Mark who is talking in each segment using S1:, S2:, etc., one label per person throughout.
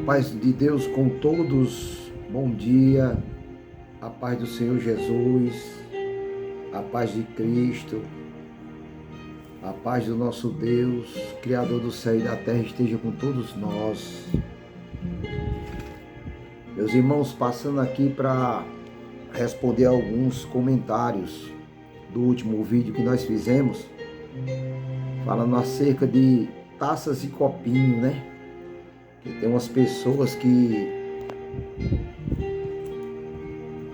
S1: Paz de Deus com todos, bom dia, a paz do Senhor Jesus, a paz de Cristo, a paz do nosso Deus, Criador do céu e da terra, esteja com todos nós. Meus irmãos, passando aqui para responder alguns comentários do último vídeo que nós fizemos, falando acerca de taças e copinho, né? Que tem umas pessoas que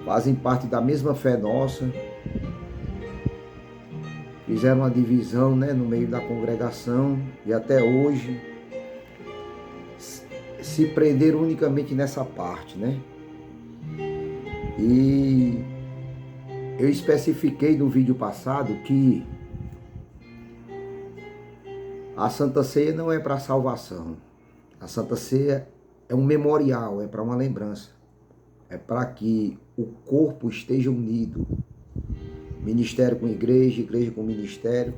S1: fazem parte da mesma fé nossa, fizeram uma divisão, né, no meio da congregação e até hoje se prenderam unicamente nessa parte, né? E eu especifiquei no vídeo passado que a Santa Ceia não é para salvação. A Santa Ceia é um memorial, é para uma lembrança. É para que o corpo esteja unido. Ministério com igreja, igreja com ministério.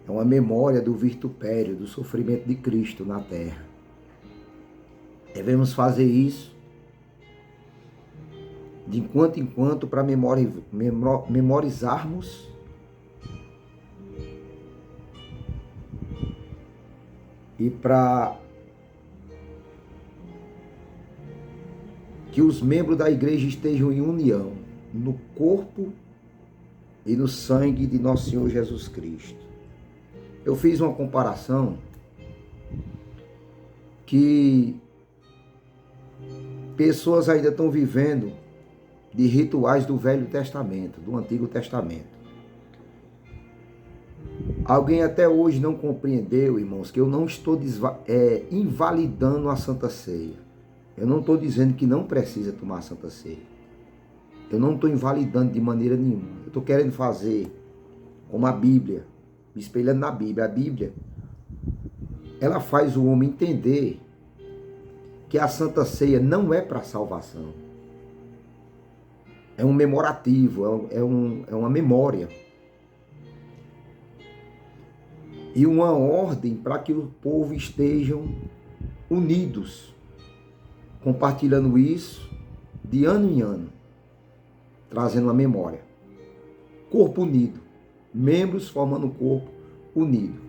S1: É uma memória do vitupério, do sofrimento de Cristo na terra. Devemos fazer isso de enquanto em quanto para memorizarmos e para que os membros da igreja estejam em união no corpo e no sangue de nosso Senhor Jesus Cristo. Eu fiz uma comparação que pessoas ainda estão vivendo de rituais do Velho Testamento, do Antigo Testamento. Alguém até hoje não compreendeu, irmãos, que eu não estou invalidando a Santa Ceia. Eu não estou dizendo que não precisa tomar a Santa Ceia. Eu não estou invalidando de maneira nenhuma. Eu estou querendo fazer como a Bíblia, me espelhando na Bíblia. A Bíblia, ela faz o homem entender que a Santa Ceia não é para salvação. É um memorativo, é uma memória. E uma ordem para que o povo estejam unidos, compartilhando isso de ano em ano, trazendo uma memória. Corpo unido, membros formando um corpo unido.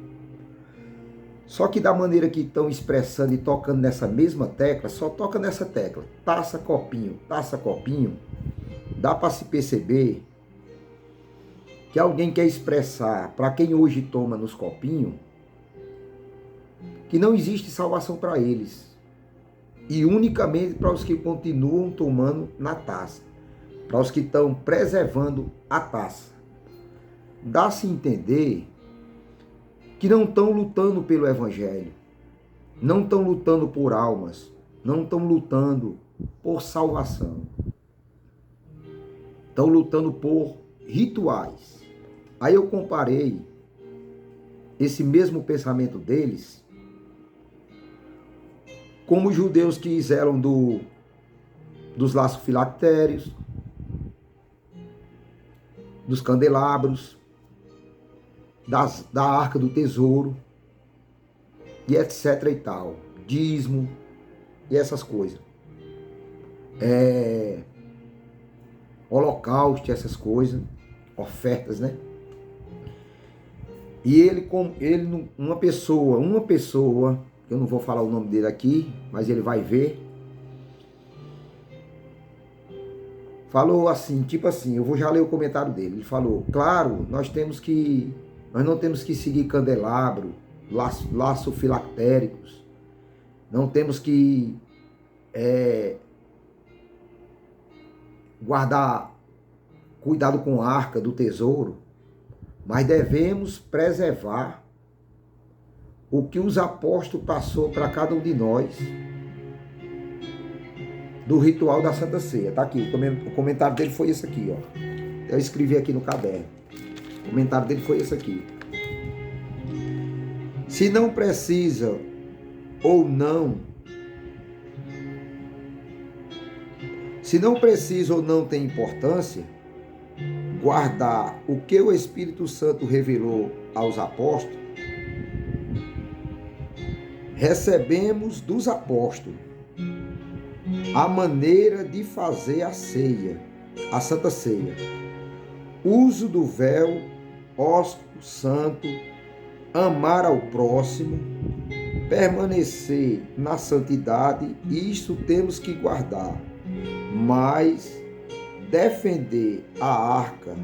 S1: Só que da maneira que estão expressando e tocando nessa mesma tecla, só toca nessa tecla, taça, copinho, dá para se perceber que alguém quer expressar para quem hoje toma nos copinhos que não existe salvação para eles e unicamente para os que continuam tomando na taça, para os que estão preservando a taça. Dá-se a entender que não estão lutando pelo Evangelho, não estão lutando por almas, não estão lutando por salvação, estão lutando por rituais. Aí eu comparei esse mesmo pensamento deles como os judeus que fizeram dos laços filactérios, dos candelabros, da arca do tesouro, e etc e tal, dízimo e essas coisas. Holocausto, essas coisas, ofertas, né? E uma pessoa, eu não vou falar o nome dele aqui, mas ele vai ver, falou assim, tipo assim, eu vou já ler o comentário dele. Ele falou: claro, nós não temos que seguir candelabro, laço filactéricos, não temos que cuidado com a arca do tesouro, mas devemos preservar o que os apóstolos passou para cada um de nós do ritual da Santa Ceia. Tá aqui, o comentário dele foi esse aqui, ó. Eu escrevi aqui no caderno. O comentário dele foi esse aqui. Se não precisa ou não tem importância guardar o que o Espírito Santo revelou aos apóstolos, recebemos dos apóstolos a maneira de fazer a ceia, a Santa Ceia, uso do véu, ósculo santo, amar ao próximo, permanecer na santidade, isto temos que guardar, mas defender a arca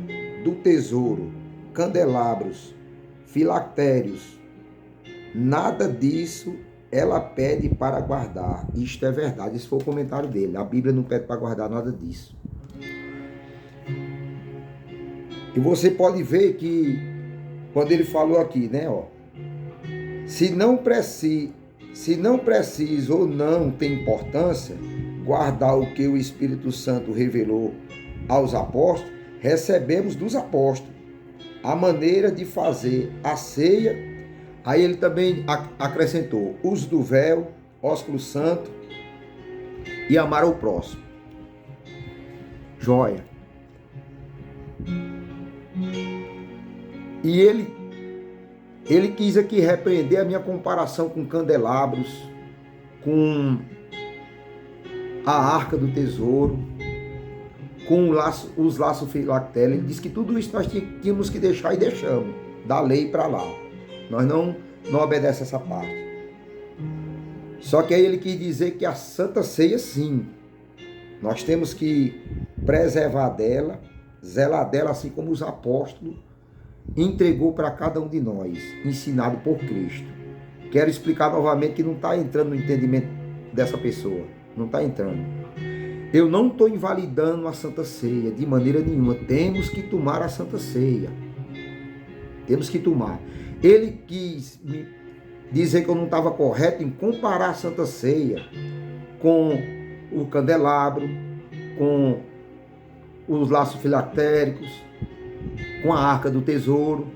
S1: do tesouro, candelabros, filactérios, nada disso ela pede para guardar. Isto é verdade, esse foi o comentário dele. A Bíblia não pede para guardar nada disso. E você pode ver que, quando ele falou aqui, né, ó, se não precisa ou não tem importância guardar o que o Espírito Santo revelou aos apóstolos, recebemos dos apóstolos a maneira de fazer a ceia. Aí ele também acrescentou uso do véu, ósculo santo e amar ao próximo. Joia. E ele quis aqui repreender a minha comparação com candelabros, com a arca do tesouro, com os laços filactérios. Ele disse que tudo isso nós tínhamos que deixar e deixamos, da lei para lá. Nós não obedecemos essa parte. Só que aí ele quis dizer que a Santa Ceia, sim, nós temos que preservar dela, zelar dela, assim como os apóstolos entregou para cada um de nós, ensinado por Cristo. Quero explicar novamente que não está entrando no entendimento dessa pessoa. Não está entrando. Eu não estou invalidando a Santa Ceia de maneira nenhuma. Temos que tomar a Santa Ceia. Temos que tomar. Ele quis me dizer que eu não estava correto em comparar a Santa Ceia com o candelabro, com os laços filactéricos, com a arca do tesouro.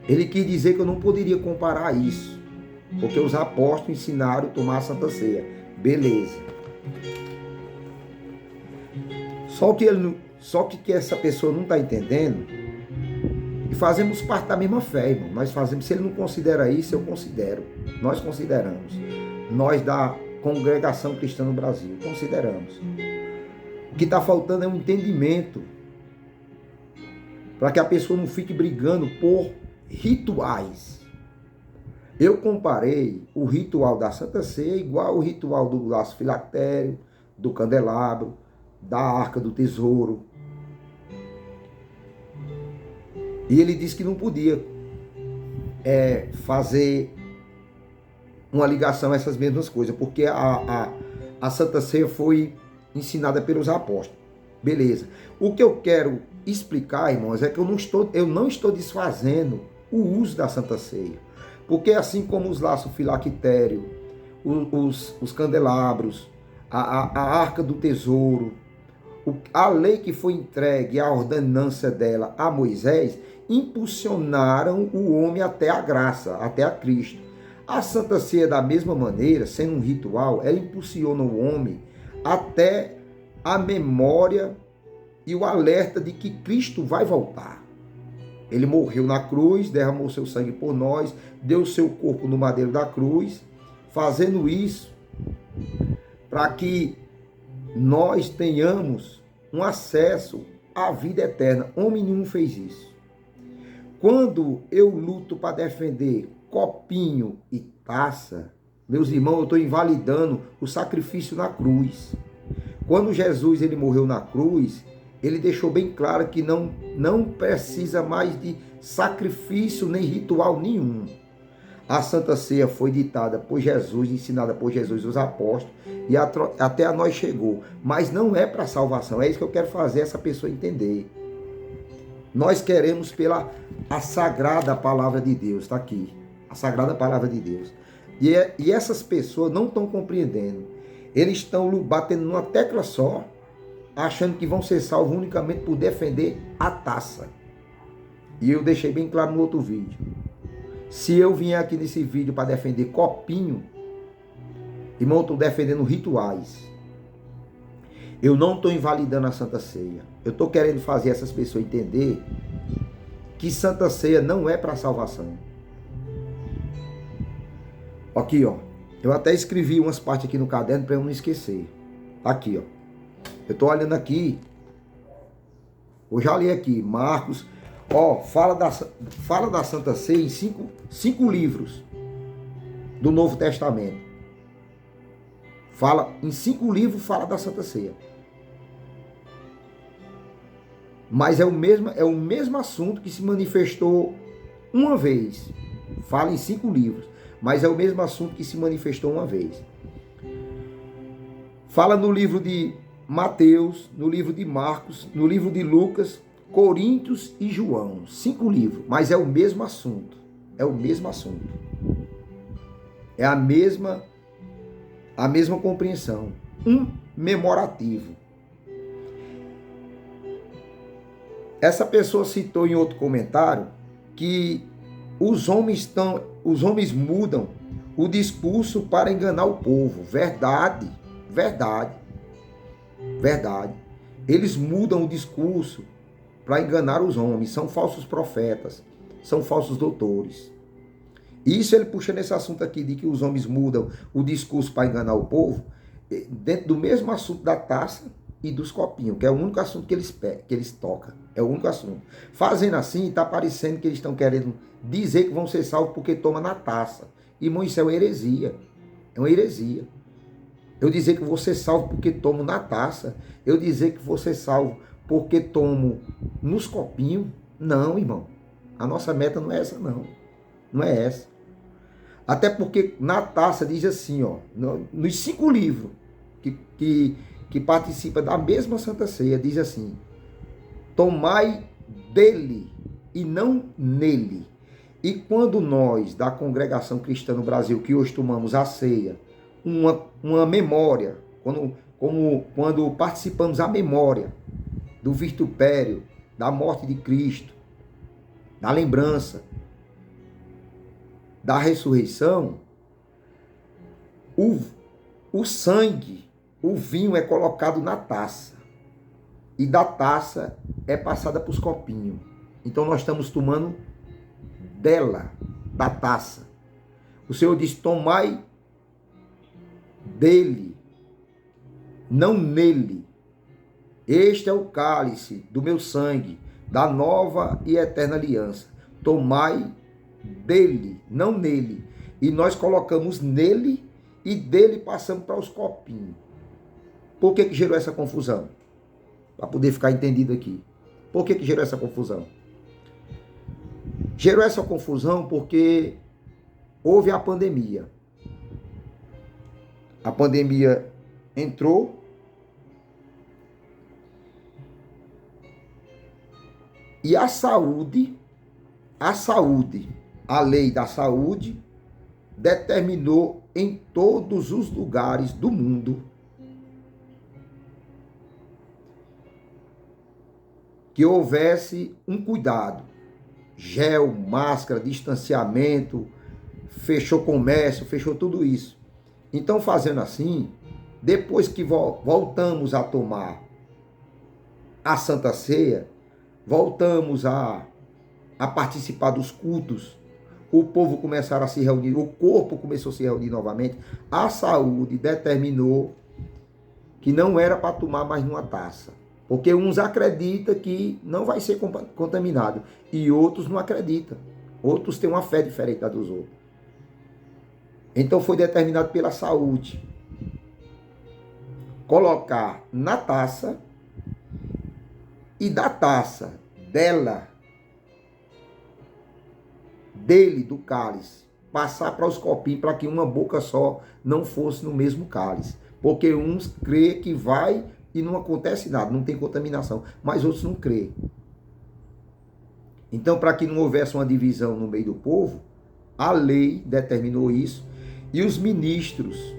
S1: Ele quis dizer que eu não poderia comparar isso, porque os apóstolos ensinaram a tomar a Santa Ceia. Beleza. Só que essa pessoa não está entendendo. E fazemos parte da mesma fé, irmão. Nós fazemos. Se ele não considera isso, eu considero. Nós consideramos. Nós da Congregação Cristã no Brasil consideramos. O que está faltando é um entendimento, para que a pessoa não fique brigando por rituais. Eu comparei o ritual da Santa Ceia igual ao ritual do laço filactério, do candelabro, da arca do tesouro. E ele disse que não podia fazer uma ligação a essas mesmas coisas, porque a Santa Ceia foi ensinada pelos apóstolos. Beleza. O que eu quero explicar, irmãos, é que eu não estou desfazendo o uso da Santa Ceia. Porque assim como os laços filactérios, os candelabros, a arca do tesouro, a lei que foi entregue, a ordenança dela a Moisés, impulsionaram o homem até a graça, até a Cristo. A Santa Ceia, da mesma maneira, sendo um ritual, ela impulsiona o homem até a memória e o alerta de que Cristo vai voltar. Ele morreu na cruz, derramou seu sangue por nós, deu seu corpo no madeiro da cruz, fazendo isso para que nós tenhamos um acesso à vida eterna. Homem nenhum fez isso. Quando eu luto para defender copinho e taça, meus irmãos, eu estou invalidando o sacrifício na cruz. Quando Jesus ele morreu na cruz, ele deixou bem claro que não precisa mais de sacrifício nem ritual nenhum. A Santa Ceia foi ditada por Jesus, ensinada por Jesus os apóstolos, e até a nós chegou. Mas não é para salvação, é isso que eu quero fazer essa pessoa entender. Nós queremos pela a sagrada palavra de Deus, está aqui, a sagrada palavra de Deus. E essas pessoas não estão compreendendo. Eles estão batendo numa tecla só, achando que vão ser salvos unicamente por defender a taça. E eu deixei bem claro no outro vídeo. Se eu vier aqui nesse vídeo para defender copinho, irmão, eu estou defendendo rituais. Eu não estou invalidando a Santa Ceia. Eu estou querendo fazer essas pessoas entender que Santa Ceia não é para salvação. Aqui, ó. Eu até escrevi umas partes aqui no caderno para eu não esquecer. Aqui, ó. Eu estou olhando aqui. Eu já li aqui. Marcos. Ó, fala da Santa Ceia em cinco livros do Novo Testamento. Em 5 livros fala da Santa Ceia. Mas é o mesmo assunto que se manifestou uma vez. Fala em 5 livros. Mas é o mesmo assunto que se manifestou uma vez. Fala no livro de Mateus, no livro de Marcos, no livro de Lucas, Coríntios e João. 5 livros. Mas é o mesmo assunto. É o mesmo assunto. É a mesma compreensão. Um memorativo. Essa pessoa citou em outro comentário que os homens mudam o discurso para enganar o povo. Verdade, verdade, verdade. Eles mudam o discurso para enganar os homens. São falsos profetas, são falsos doutores. Isso ele puxa nesse assunto aqui de que os homens mudam o discurso para enganar o povo, dentro do mesmo assunto da taça e dos copinhos, que é o único assunto que eles tocam. É o único assunto. Fazendo assim, está parecendo que eles estão querendo dizer que vão ser salvos porque toma na taça. Irmão, isso é uma heresia. É uma heresia. Eu dizer que vou ser salvo porque tomo na taça. Eu dizer que vou ser salvo porque tomo nos copinhos. Não, irmão. A nossa meta não é essa, não. Não é essa. Até porque na taça diz assim, ó, nos 5 livros que participa da mesma Santa Ceia, diz assim: tomai dele e não nele. E quando nós, da congregação cristã no Brasil, que hoje tomamos a ceia, uma memória, quando participamos a memória do vitupério, da morte de Cristo, da lembrança, da ressurreição, o sangue, o vinho é colocado na taça. E da taça é passada para os copinhos. Então nós estamos tomando dela, da taça. O Senhor diz: tomai dele, não nele. Este é o cálice do meu sangue, da nova e eterna aliança. Tomai dele, não nele. E nós colocamos nele e dele passamos para os copinhos. Por que gerou essa confusão? Para poder ficar entendido aqui. Por que gerou essa confusão? Gerou essa confusão porque houve a pandemia. A pandemia entrou e a lei da saúde determinou em todos os lugares do mundo que houvesse um cuidado. Gel, máscara, distanciamento, fechou comércio, fechou tudo isso. Então, fazendo assim, depois que voltamos a tomar a Santa Ceia, voltamos a participar dos cultos, o povo começaram a se reunir, o corpo começou a se reunir novamente, a saúde determinou que não era para tomar mais numa taça. Porque uns acreditam que não vai ser contaminado e outros não acreditam. Outros têm uma fé diferente da dos outros. Então foi determinado pela saúde colocar na taça e da taça dele, do cálice, passar para os copinhos para que uma boca só não fosse no mesmo cálice. Porque uns crê que vai e não acontece nada, não tem contaminação, mas outros não crêem. Então, para que não houvesse uma divisão no meio do povo, a lei determinou isso e os ministros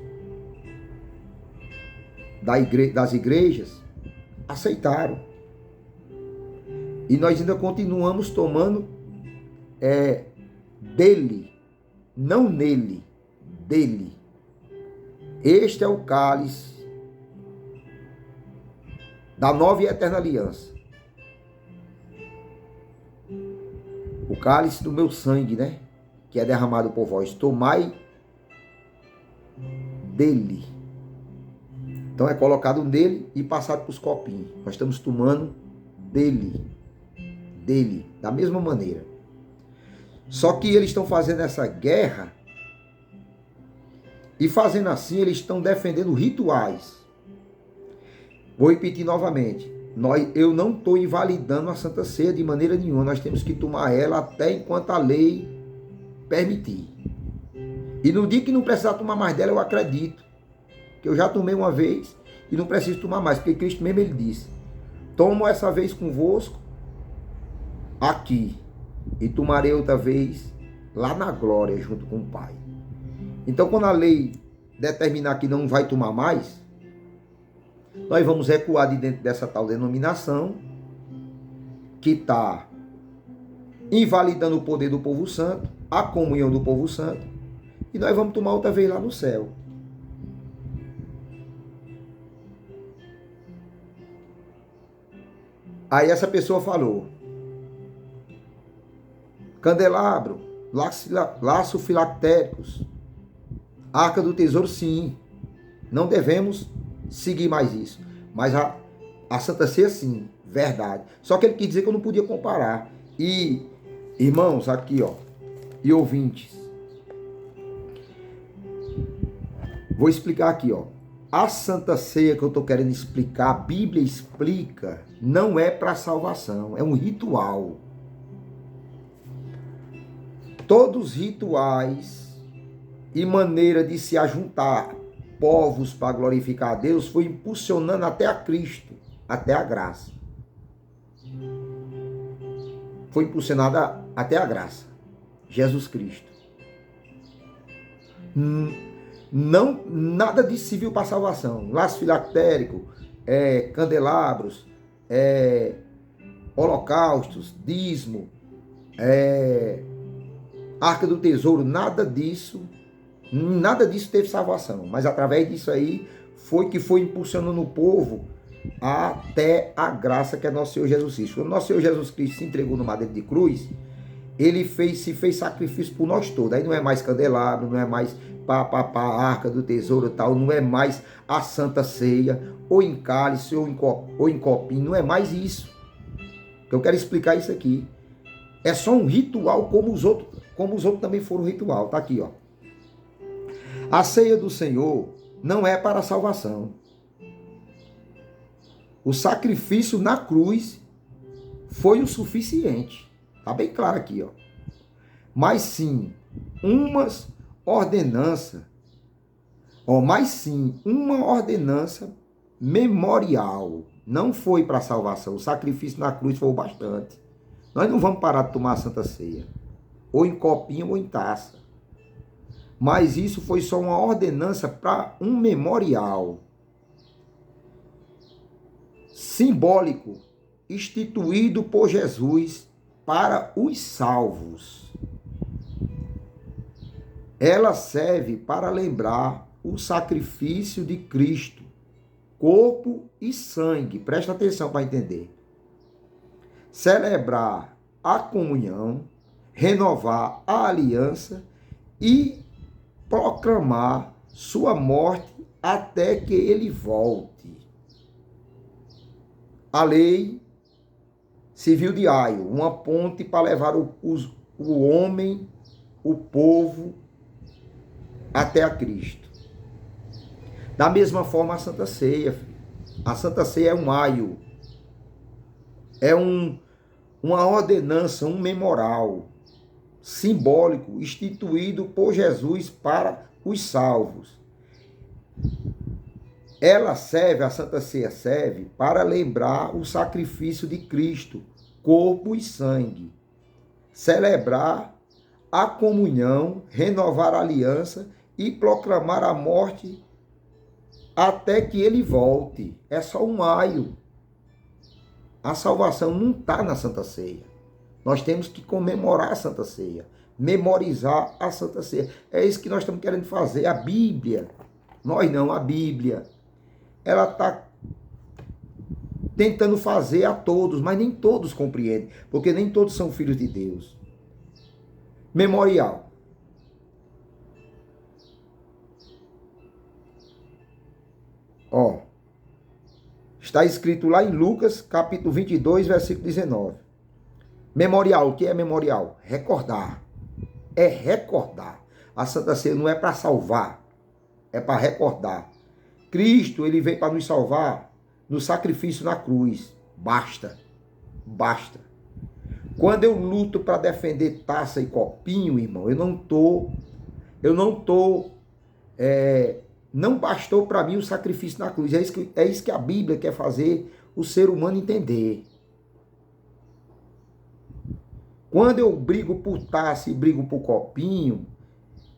S1: das igrejas aceitaram. E nós ainda continuamos tomando dele, não nele, dele. Este é o cálice da nova e eterna aliança. O cálice do meu sangue, né? Que é derramado por vós. Tomai dele. Então é colocado nele e passado para os copinhos. Nós estamos tomando dele. Dele, da mesma maneira. Só que eles estão fazendo essa guerra e fazendo assim eles estão defendendo rituais. Vou repetir novamente. Eu não estou invalidando a Santa Ceia de maneira nenhuma. Nós temos que tomar ela até enquanto a lei permitir. E no dia que não precisar tomar mais dela, eu acredito que eu já tomei uma vez e não preciso tomar mais, porque Cristo mesmo ele disse: tomo essa vez convosco aqui e tomarei outra vez lá na glória junto com o Pai. Então, quando a lei determinar que não vai tomar mais, nós vamos recuar de dentro dessa tal denominação que está invalidando o poder do povo santo, a comunhão do povo santo, e nós vamos tomar outra vez lá no céu. Aí essa pessoa falou: candelabro, laço filactéricos, arca do tesouro, sim. Não devemos seguir mais isso. Mas a Santa Ceia, sim, verdade. Só que ele quis dizer que eu não podia comparar. E, irmãos, aqui, ó, e ouvintes, vou explicar aqui, ó. A Santa Ceia que eu estou querendo explicar, a Bíblia explica, não é para salvação, é um ritual. Todos os rituais e maneira de se ajuntar povos para glorificar a Deus foi impulsionando até a Cristo, até a graça. Foi impulsionada até a graça, Jesus Cristo. Não, nada de civil para salvação. Laço filactérico, candelabros, holocaustos, dízimo, arca do tesouro, nada disso teve salvação. Mas através disso aí foi que foi impulsionando o povo até a graça que é nosso Senhor Jesus Cristo. Quando nosso Senhor Jesus Cristo se entregou no madeiro de cruz, ele se fez sacrifício por nós todos. Aí não é mais candelabro, não é mais a arca do tesouro e tal, não é mais a Santa Ceia, ou em cálice, ou em copinho, não é mais isso. Eu quero explicar isso aqui. É só um ritual como os outros também foram ritual. Tá aqui, ó. A ceia do Senhor não é para a salvação. O sacrifício na cruz foi o suficiente. Tá bem claro aqui, ó. Mas sim, uma ordenança memorial. Não foi para a salvação. O sacrifício na cruz foi o bastante. Nós não vamos parar de tomar a Santa Ceia, ou em copinho ou em taça. Mas isso foi só uma ordenança para um memorial simbólico instituído por Jesus para os salvos. Ela serve para lembrar o sacrifício de Cristo, corpo e sangue. Presta atenção para entender. Celebrar a comunhão, renovar a aliança e proclamar sua morte até que ele volte. A lei civil de Aio, uma ponte para levar o homem, o povo, até a Cristo. Da mesma forma a Santa Ceia, filho. A Santa Ceia é um aio, é uma ordenança, um memorial simbólico instituído por Jesus para os salvos. A Santa Ceia serve para lembrar o sacrifício de Cristo, corpo e sangue, celebrar a comunhão, renovar a aliança e proclamar a morte até que ele volte. É só um aio. A salvação não está na Santa Ceia. Nós temos que comemorar a Santa Ceia, memorizar a Santa Ceia. É isso que nós estamos querendo fazer. A Bíblia, nós não, a Bíblia, ela está tentando fazer a todos, mas nem todos compreendem, porque nem todos são filhos de Deus. Memorial. Está escrito lá em Lucas, capítulo 22, versículo 19. Memorial, o que é memorial? Recordar. É recordar. A Santa Ceia não é para salvar, é para recordar. Cristo, ele veio para nos salvar no sacrifício na cruz. Basta. Basta. Quando eu luto para defender taça e copinho, irmão, não bastou para mim o sacrifício na cruz. É isso que a Bíblia quer fazer o ser humano entender. Quando eu brigo por taça e brigo por copinho,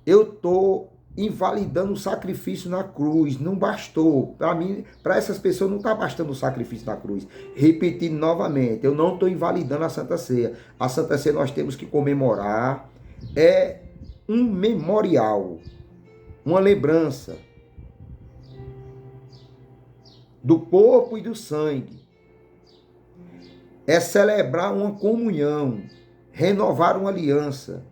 S1: eu estou invalidando o sacrifício na cruz. Não bastou. Para mim, para essas pessoas não está bastando o sacrifício na cruz. Repetindo novamente, eu não estou invalidando a Santa Ceia. A Santa Ceia nós temos que comemorar. É um memorial, uma lembrança do corpo e do sangue. É celebrar uma comunhão, renovar uma aliança,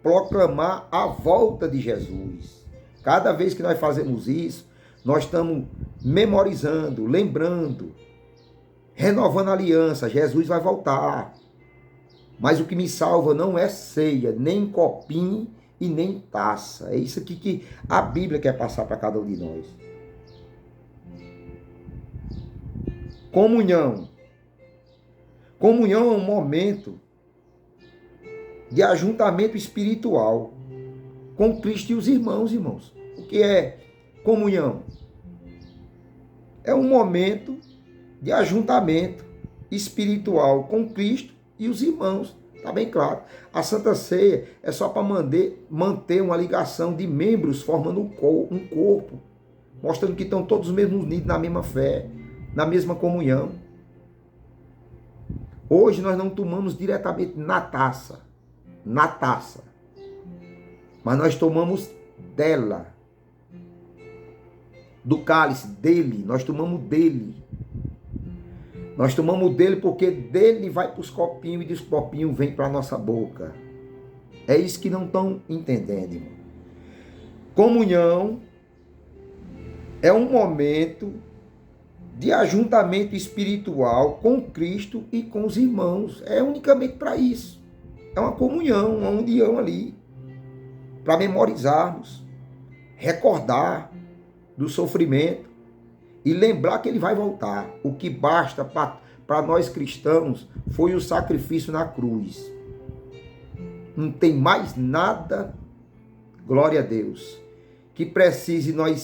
S1: proclamar a volta de Jesus. Cada vez que nós fazemos isso, nós estamos memorizando, lembrando, renovando a aliança. Jesus vai voltar. Mas o que me salva não é ceia, nem copinho e nem taça. É isso aqui que a Bíblia quer passar para cada um de nós. Comunhão. Comunhão é um momento de ajuntamento espiritual com Cristo e os irmãos, irmãos. O que é comunhão? É um momento de ajuntamento espiritual com Cristo e os irmãos. Está bem claro. A Santa Ceia é só para manter uma ligação de membros formando um corpo, mostrando que estão todos mesmo unidos na mesma fé, na mesma comunhão. Hoje nós não tomamos diretamente na taça, mas nós tomamos dela, do cálice, dele, nós tomamos dele. Nós tomamos dele porque dele vai para os copinhos e dos copinhos vem para a nossa boca. É isso que não estão entendendo, irmão. Comunhão é um momento de ajuntamento espiritual com Cristo e com os irmãos. É unicamente para isso. É uma comunhão, uma união ali, para memorizarmos, recordar do sofrimento e lembrar que ele vai voltar. O que basta para nós cristãos foi o sacrifício na cruz. Não tem mais nada, glória a Deus, que precise nós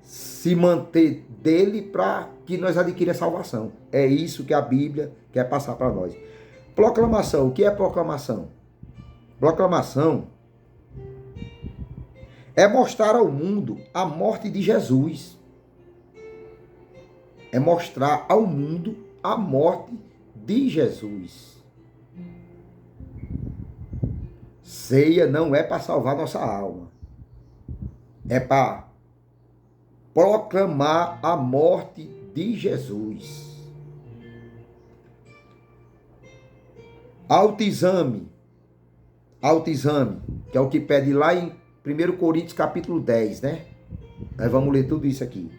S1: se manter dele para que nós adquirimos a salvação. É isso que a Bíblia quer passar para nós. Proclamação. O que é proclamação? Proclamação é mostrar ao mundo a morte de Jesus. É mostrar ao mundo a morte de Jesus. Ceia não é para salvar nossa alma. É para proclamar a morte de Jesus. Autoexame, que é o que pede lá em 1 Coríntios capítulo 10, né? Nós vamos ler tudo isso aqui.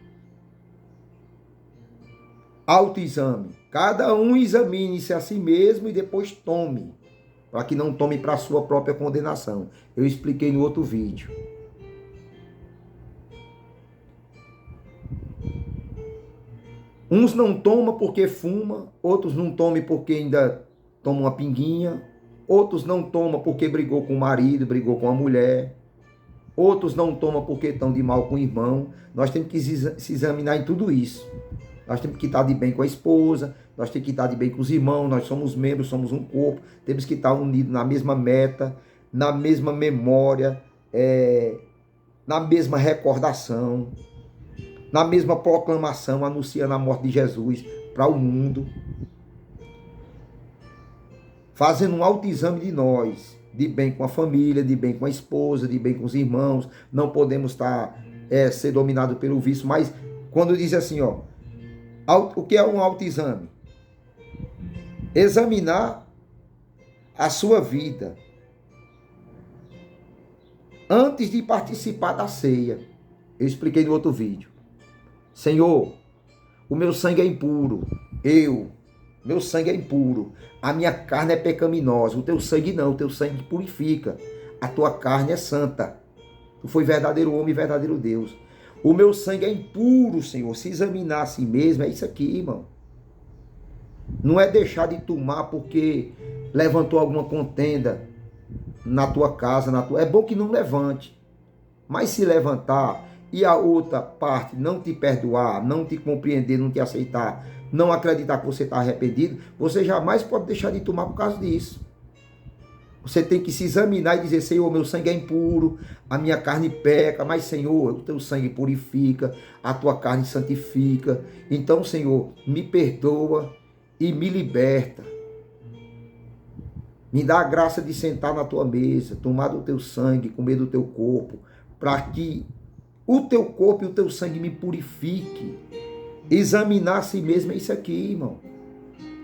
S1: Autoexame. Cada um examine-se a si mesmo e depois tome, para que não tome para a sua própria condenação. Eu expliquei no outro vídeo. Uns não tomam porque fuma, outros não tomam porque ainda toma uma pinguinha, outros não tomam porque brigou com o marido, brigou com a mulher, outros não tomam porque estão de mal com o irmão. Nós temos que se examinar em tudo isso. Nós temos que estar de bem com a esposa, nós temos que estar de bem com os irmãos, nós somos membros, somos um corpo, temos que estar unidos na mesma meta, na mesma memória, na mesma recordação, na mesma proclamação, anunciando a morte de Jesus para o mundo. Fazendo um autoexame de nós, de bem com a família, de bem com a esposa, de bem com os irmãos. Não podemos ser dominados pelo vício, mas quando diz assim, o que é um autoexame? Examinar a sua vida antes de participar da ceia. Eu expliquei no outro vídeo. Senhor, o meu sangue é impuro. Meu sangue é impuro. A minha carne é pecaminosa. O teu sangue não, o teu sangue purifica. A tua carne é santa. Tu foi verdadeiro homem e verdadeiro Deus. O meu sangue é impuro, Senhor. Se examinar a si mesmo, é isso aqui, irmão. Não é deixar de tomar porque levantou alguma contenda na tua casa, É bom que não levante. Mas se levantar e a outra parte não te perdoar, não te compreender, não te aceitar, não acreditar que você está arrependido, você jamais pode deixar de tomar por causa disso. Você tem que se examinar e dizer: Senhor, meu sangue é impuro, a minha carne peca, mas Senhor, o teu sangue purifica, a tua carne santifica. Então, Senhor, me perdoa e me liberta. Me dá a graça de sentar na tua mesa, tomar do teu sangue, comer do teu corpo, para que o teu corpo e o teu sangue me purifique. Examinar a si mesmo é isso aqui, irmão.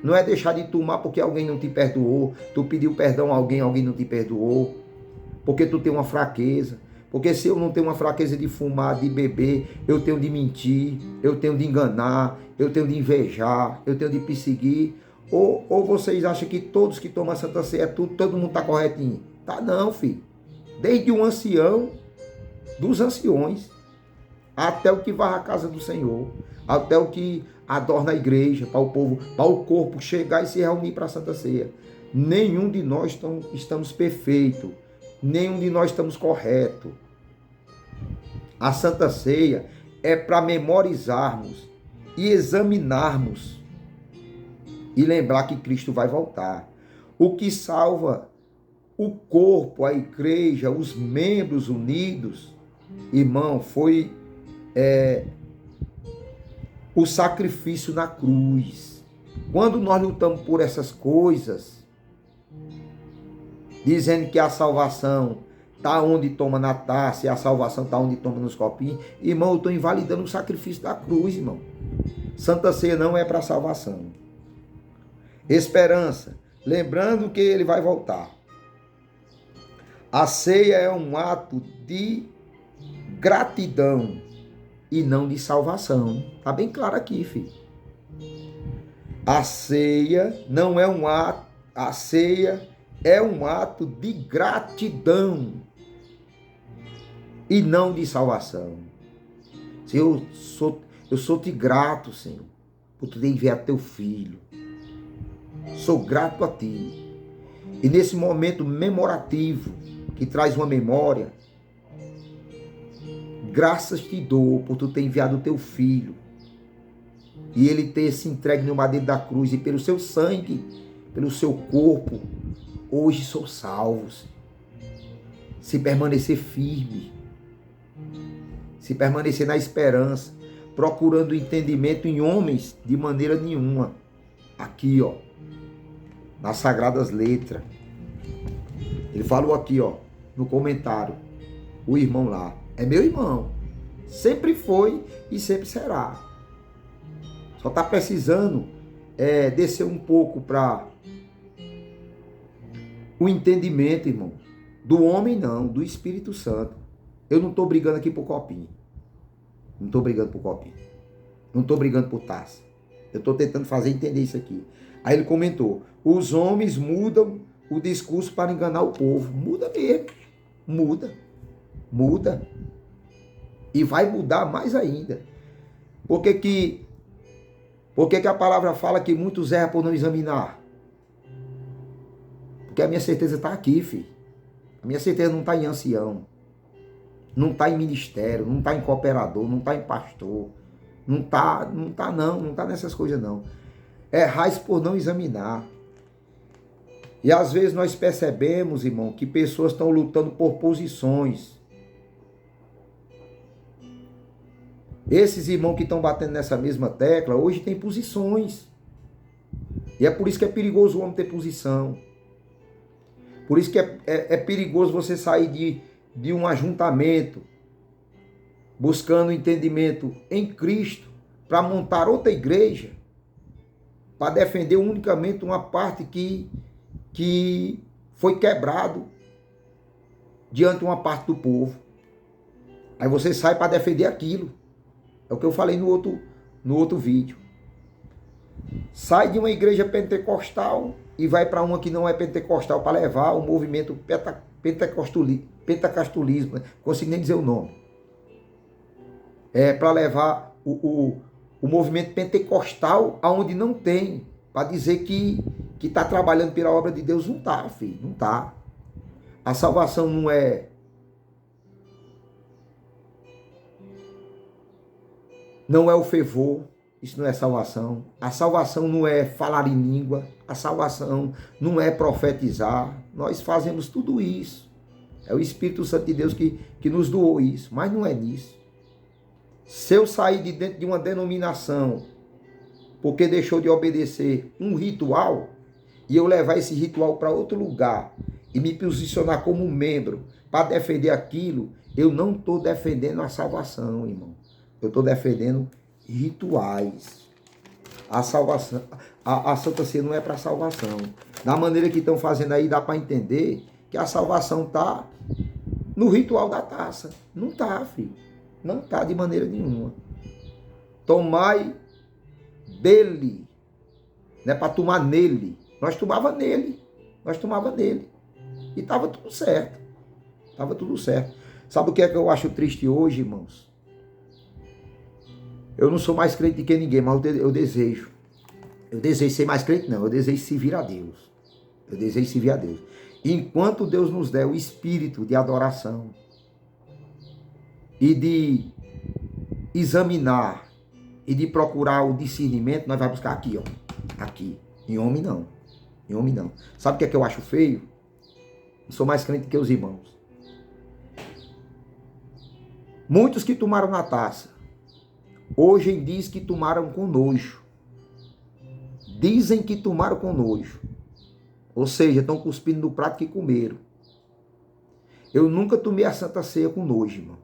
S1: Não é deixar de tomar porque alguém não te perdoou, tu pediu perdão a alguém, alguém não te perdoou, porque tu tem uma fraqueza. Porque se eu não tenho uma fraqueza de fumar, de beber, eu tenho de mentir, eu tenho de enganar, eu tenho de invejar, eu tenho de perseguir. Ou vocês acham que todos que tomam a Santa Ceia, todo mundo está corretinho? Tá não, filho. Desde o ancião, dos anciões, até o que varre a casa do Senhor, até o que adorna a igreja, para o povo, para o corpo chegar e se reunir para a Santa Ceia. Nenhum de nós estamos perfeitos, nenhum de nós estamos corretos. A Santa Ceia é para memorizarmos e examinarmos e lembrar que Cristo vai voltar. O que salva o corpo, a igreja, os membros unidos, irmão, foi o sacrifício na cruz. Quando nós lutamos por essas coisas, dizendo que a salvação está onde toma na taça e a salvação está onde toma nos copinhos, irmão, eu estou invalidando o sacrifício da cruz, irmão. Santa Ceia não é para salvação. Esperança, lembrando que ele vai voltar. A ceia é um ato de gratidão e não de salvação. Tá bem claro aqui, filho. A ceia não é um ato, a ceia é um ato de gratidão e não de salvação. Senhor, eu sou te grato, Senhor, por tu ter enviado teu filho. Sou grato a ti. E nesse momento memorativo, que traz uma memória, graças te dou por tu ter enviado o teu filho e ele ter se entregue no madeiro da cruz, e pelo seu sangue, pelo seu corpo, hoje sou salvo. Se permanecer firme, se permanecer na esperança, procurando entendimento em homens de maneira nenhuma. Aqui, ó, nas Sagradas Letras, ele falou aqui, ó, no comentário, o irmão lá, é meu irmão, sempre foi e sempre será. Só está precisando descer um pouco para o entendimento, irmão, do homem não, do Espírito Santo. Eu não estou brigando aqui por copinho, não estou brigando por copinho, não estou brigando por taça, eu estou tentando fazer entender isso aqui. Aí ele comentou, os homens mudam o discurso para enganar o povo. Muda mesmo, muda. E vai mudar mais ainda. Por que a palavra fala que muitos erram por não examinar? Porque a minha certeza está aqui, filho. A minha certeza não está em ancião, não está em ministério, não está em cooperador, não está em pastor, não está nessas coisas não. Errais por não examinar. E às vezes nós percebemos, irmão, que pessoas estão lutando por posições. Esses irmãos que estão batendo nessa mesma tecla, hoje tem posições. E é por isso que é perigoso o homem ter posição. Por isso que é perigoso você sair de um ajuntamento, buscando entendimento em Cristo, para montar outra igreja, para defender unicamente uma parte que foi quebrado diante de uma parte do povo. Aí você sai para defender aquilo. É o que eu falei no no outro vídeo. Sai de uma igreja pentecostal e vai para uma que não é pentecostal para levar o movimento pentecostalismo, não consigo nem dizer o nome. É para levar o movimento pentecostal aonde não tem, para dizer que está trabalhando pela obra de Deus. Não está, filho, não está. A salvação não é o fervor, isso não é salvação. A salvação não é falar em língua, a salvação não é profetizar. Nós fazemos tudo isso. É o Espírito Santo de Deus que nos doou isso, mas não é nisso. Se eu sair de dentro de uma denominação porque deixou de obedecer um ritual e eu levar esse ritual para outro lugar e me posicionar como membro para defender aquilo, eu não estou defendendo a salvação, irmão. Eu estou defendendo rituais. A salvação, a Santa Ceia não é para salvação. Da maneira que estão fazendo aí, dá para entender que a salvação está no ritual da taça. Não está, filho. Não está de maneira nenhuma. Tomai dele. Não é para tomar nele. Nós tomava nele. E estava tudo certo. Estava tudo certo. Sabe o que é que eu acho triste hoje, irmãos? Eu não sou mais crente do que ninguém, mas eu desejo. Eu desejo ser mais crente, não. Eu desejo servir a Deus. Enquanto Deus nos der o espírito de adoração e de examinar e de procurar o discernimento, nós vamos buscar aqui, ó. Aqui. Em homem não. Sabe o que é que eu acho feio? Eu sou mais crente que os irmãos. Muitos que tomaram na taça, hoje diz que tomaram com nojo. Dizem que tomaram com nojo. Ou seja, estão cuspindo no prato que comeram. Eu nunca tomei a Santa Ceia com nojo, irmão.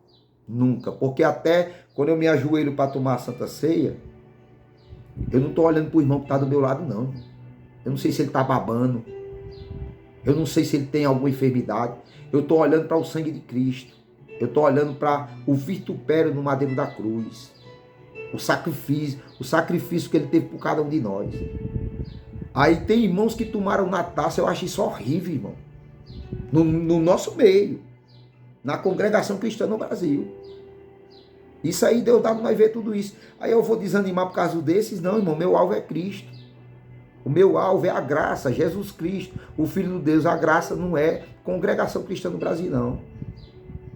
S1: Nunca. Porque até quando eu me ajoelho para tomar a Santa Ceia, eu não estou olhando para o irmão que está do meu lado, não. Eu não sei se ele está babando. Eu não sei se ele tem alguma enfermidade. Eu estou olhando para o sangue de Cristo. Eu estou olhando para o vitupério no madeiro da cruz. O sacrifício que ele teve por cada um de nós. Aí tem irmãos que tomaram na taça, eu acho isso horrível, irmão. No nosso meio. Na congregação cristã no Brasil. Isso aí Deus dá para nós ver tudo isso. Aí eu vou desanimar por causa desses? Não, irmão, meu alvo é Cristo. O meu alvo é a graça, Jesus Cristo, o Filho de Deus. A graça não é congregação cristã no Brasil, não.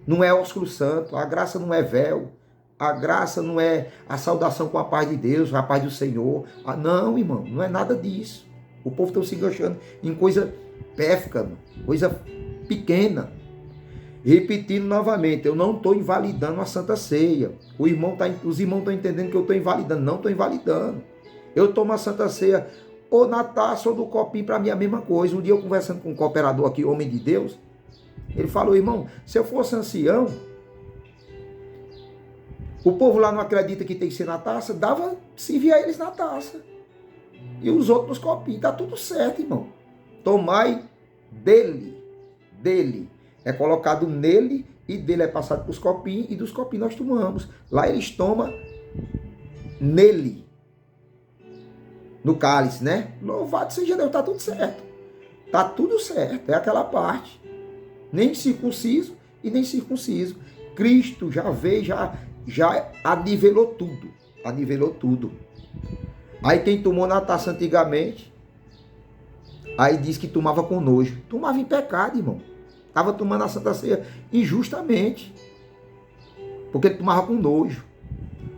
S1: Não é ósculo santo, a graça não é véu. A graça não é a saudação com a paz de Deus, a paz do Senhor. Não, irmão, não é nada disso. O povo está se enganchando em coisa pérfica, coisa pequena. Repetindo novamente, eu não estou invalidando a Santa Ceia. Os irmãos estão entendendo que eu estou invalidando. Não estou invalidando. Eu tomo a Santa Ceia ou na taça ou no copinho, para mim é a mesma coisa. Um dia eu conversando com um cooperador aqui, homem de Deus, ele falou, irmão, se eu fosse ancião, o povo lá não acredita que tem que ser na taça, servia eles na taça. E os outros nos copinhos. Está tudo certo, irmão. Tomai dele. É colocado nele e dele é passado para os copinhos e dos copinhos nós tomamos. Lá eles tomam nele. No cálice, né? Louvado seja Deus, está tudo certo. Está tudo certo. É aquela parte. Nem circunciso e nem circunciso. Cristo já veio, já anivelou tudo. Aí quem tomou na taça antigamente, aí diz que tomava com nojo. Tomava em pecado, irmão. Estava tomando a Santa Ceia injustamente. Porque ele tomava com nojo.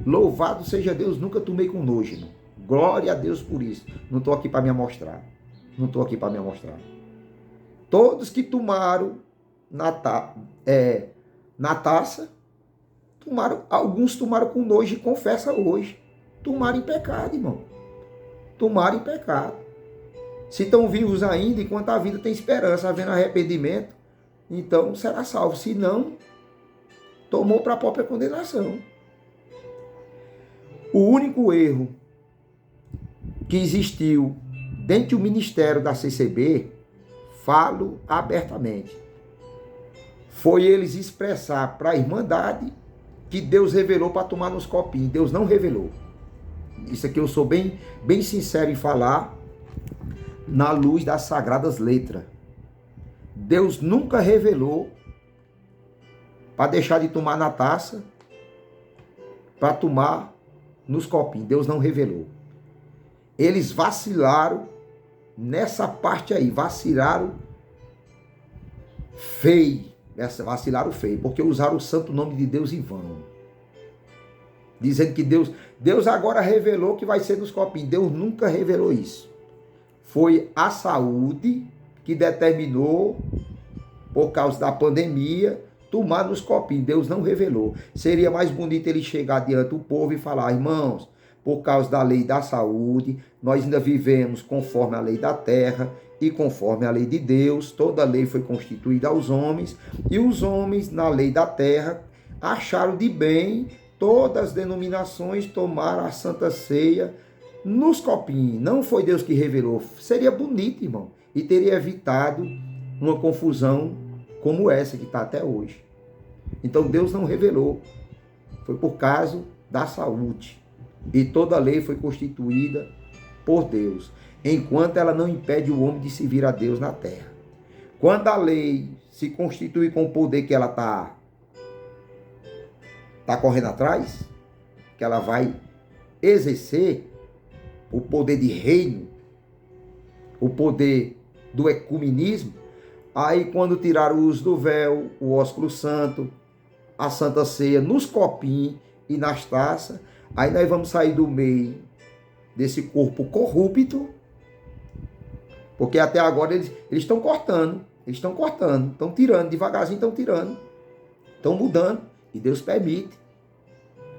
S1: Louvado seja Deus, nunca tomei com nojo, irmão. Glória a Deus por isso. Não estou aqui para me amostrar. Todos que tomaram na taça, alguns tomaram com nojo e confessa hoje. Tomaram em pecado, irmão. Tomaram em pecado. Se estão vivos ainda, enquanto a vida tem esperança, havendo arrependimento, então será salvo. Se não, tomou para a própria condenação. O único erro que existiu dentro do ministério da CCB, falo abertamente, foi eles expressar para a Irmandade que Deus revelou para tomar nos copinhos. Deus não revelou. isso aqui eu sou bem, bem sincero em falar, na luz das sagradas letras. Deus nunca revelou para deixar de tomar na taça, para tomar nos copinhos. Deus não revelou. Eles vacilaram nessa parte aí, vacilaram feio, porque usaram o santo nome de Deus em vão. Dizendo que Deus agora revelou que vai ser nos copinhos. Deus nunca revelou isso. Foi a saúde que determinou, por causa da pandemia, tomar nos copinhos. Deus não revelou. Seria mais bonito ele chegar diante do povo e falar: irmãos, por causa da lei da saúde, nós ainda vivemos conforme a lei da terra e conforme a lei de Deus. Toda lei foi constituída aos homens, e os homens, na lei da terra, acharam de bem todas as denominações tomar a Santa Ceia nos copinhos. Não foi Deus que revelou. Seria bonito, irmão, e teria evitado uma confusão como essa que está até hoje. Então Deus não revelou. Foi por causa da saúde. E toda a lei foi constituída por Deus, enquanto ela não impede o homem de servir a Deus na terra. Quando a lei se constitui com o poder que ela está correndo atrás, que ela vai exercer o poder de reino, o poder do ecumenismo, aí quando tiraram o uso do véu, o ósculo santo, a Santa Ceia nos copinhos e nas taças, aí nós vamos sair do meio desse corpo corrupto, porque até agora eles estão cortando, estão tirando, devagarzinho estão mudando, e Deus permite.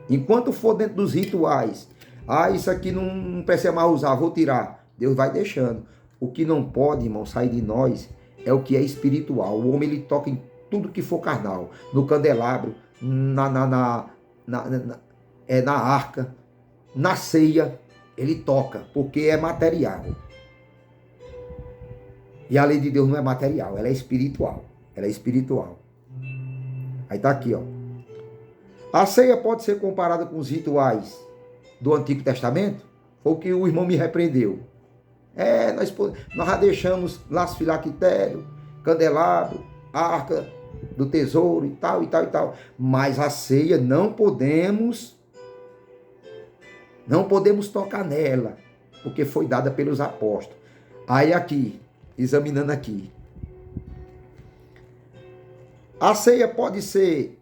S1: Enquanto for dentro dos rituais, isso aqui não precisa mais usar, vou tirar, Deus vai deixando. O que não pode, irmão, sair de nós é o que é espiritual. O homem, ele toca em tudo que for carnal, no candelabro, na arca, na ceia, ele toca, porque é material. E a lei de Deus não é material, ela é espiritual. Aí tá aqui, ó. A ceia pode ser comparada com os rituais do Antigo Testamento? Foi o que o irmão me repreendeu. Nós já deixamos lá os filactérios, candelabro, arca do tesouro e tal. Mas a ceia não podemos tocar nela, porque foi dada pelos apóstolos. Aí aqui, examinando aqui. A ceia pode ser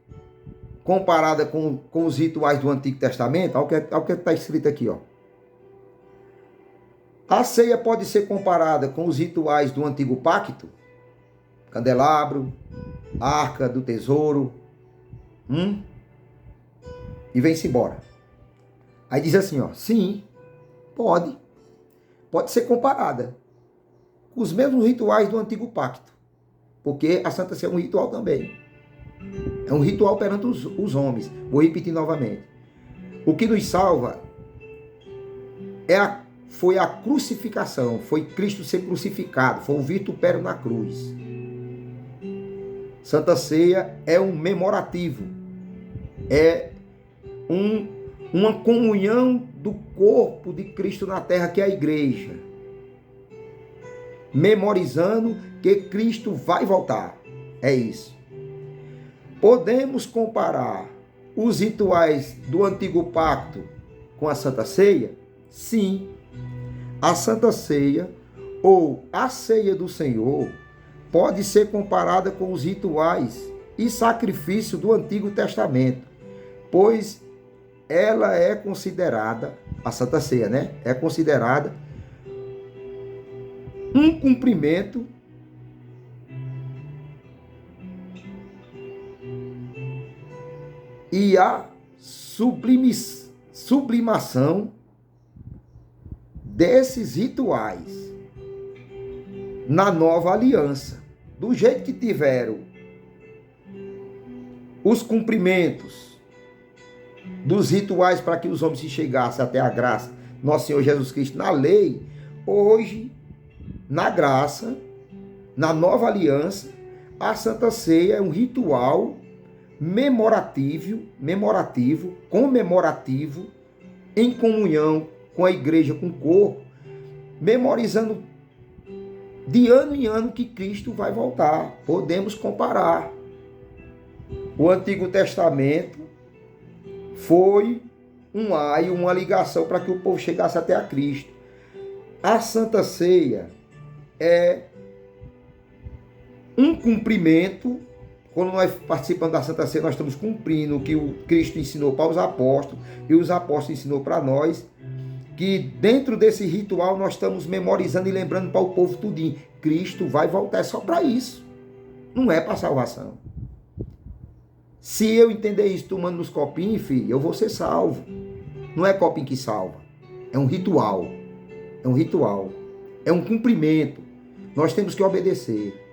S1: comparada com os rituais do Antigo Testamento? Olha o que está escrito aqui, ó. A ceia pode ser comparada com os rituais do Antigo Pacto? Candelabro, arca do tesouro. E vem-se embora. Aí diz assim, ó. Sim, pode. Pode ser comparada com os mesmos rituais do Antigo Pacto. Porque a Santa Ceia é um ritual também. É um ritual perante os homens. Vou repetir novamente. O que nos salva foi a crucificação. Foi Cristo ser crucificado. Foi o vitupério na cruz. Santa Ceia é um memorativo. É uma comunhão do corpo de Cristo na terra, que é a igreja. Memorizando que Cristo vai voltar. É isso. Podemos comparar os rituais do Antigo Pacto com a Santa Ceia? Sim. A Santa Ceia, ou a Ceia do Senhor, pode ser comparada com os rituais e sacrifício do Antigo Testamento, pois ela é considerada, a Santa Ceia, né? É considerada um cumprimento e a sublimação desses rituais na nova aliança. Do jeito que tiveram os cumprimentos dos rituais para que os homens se chegassem até a graça, nosso Senhor Jesus Cristo, na lei, hoje, na graça, na nova aliança, a Santa Ceia é um ritual comemorativo, em comunhão com a igreja, com o corpo, memorizando de ano em ano que Cristo vai voltar. Podemos comparar. O Antigo Testamento foi um aio, uma ligação para que o povo chegasse até a Cristo. A Santa Ceia é um cumprimento. Quando nós participamos da Santa Ceia, nós estamos cumprindo o que o Cristo ensinou para os apóstolos e os apóstolos ensinou para nós, que dentro desse ritual nós estamos memorizando e lembrando para o povo tudinho. Cristo vai voltar, é só para isso. Não é para salvação. Se eu entender isso tomando nos copinhos, filho, eu vou ser salvo. Não é copinho que salva. É um ritual. É um ritual. É um cumprimento. Nós temos que obedecer.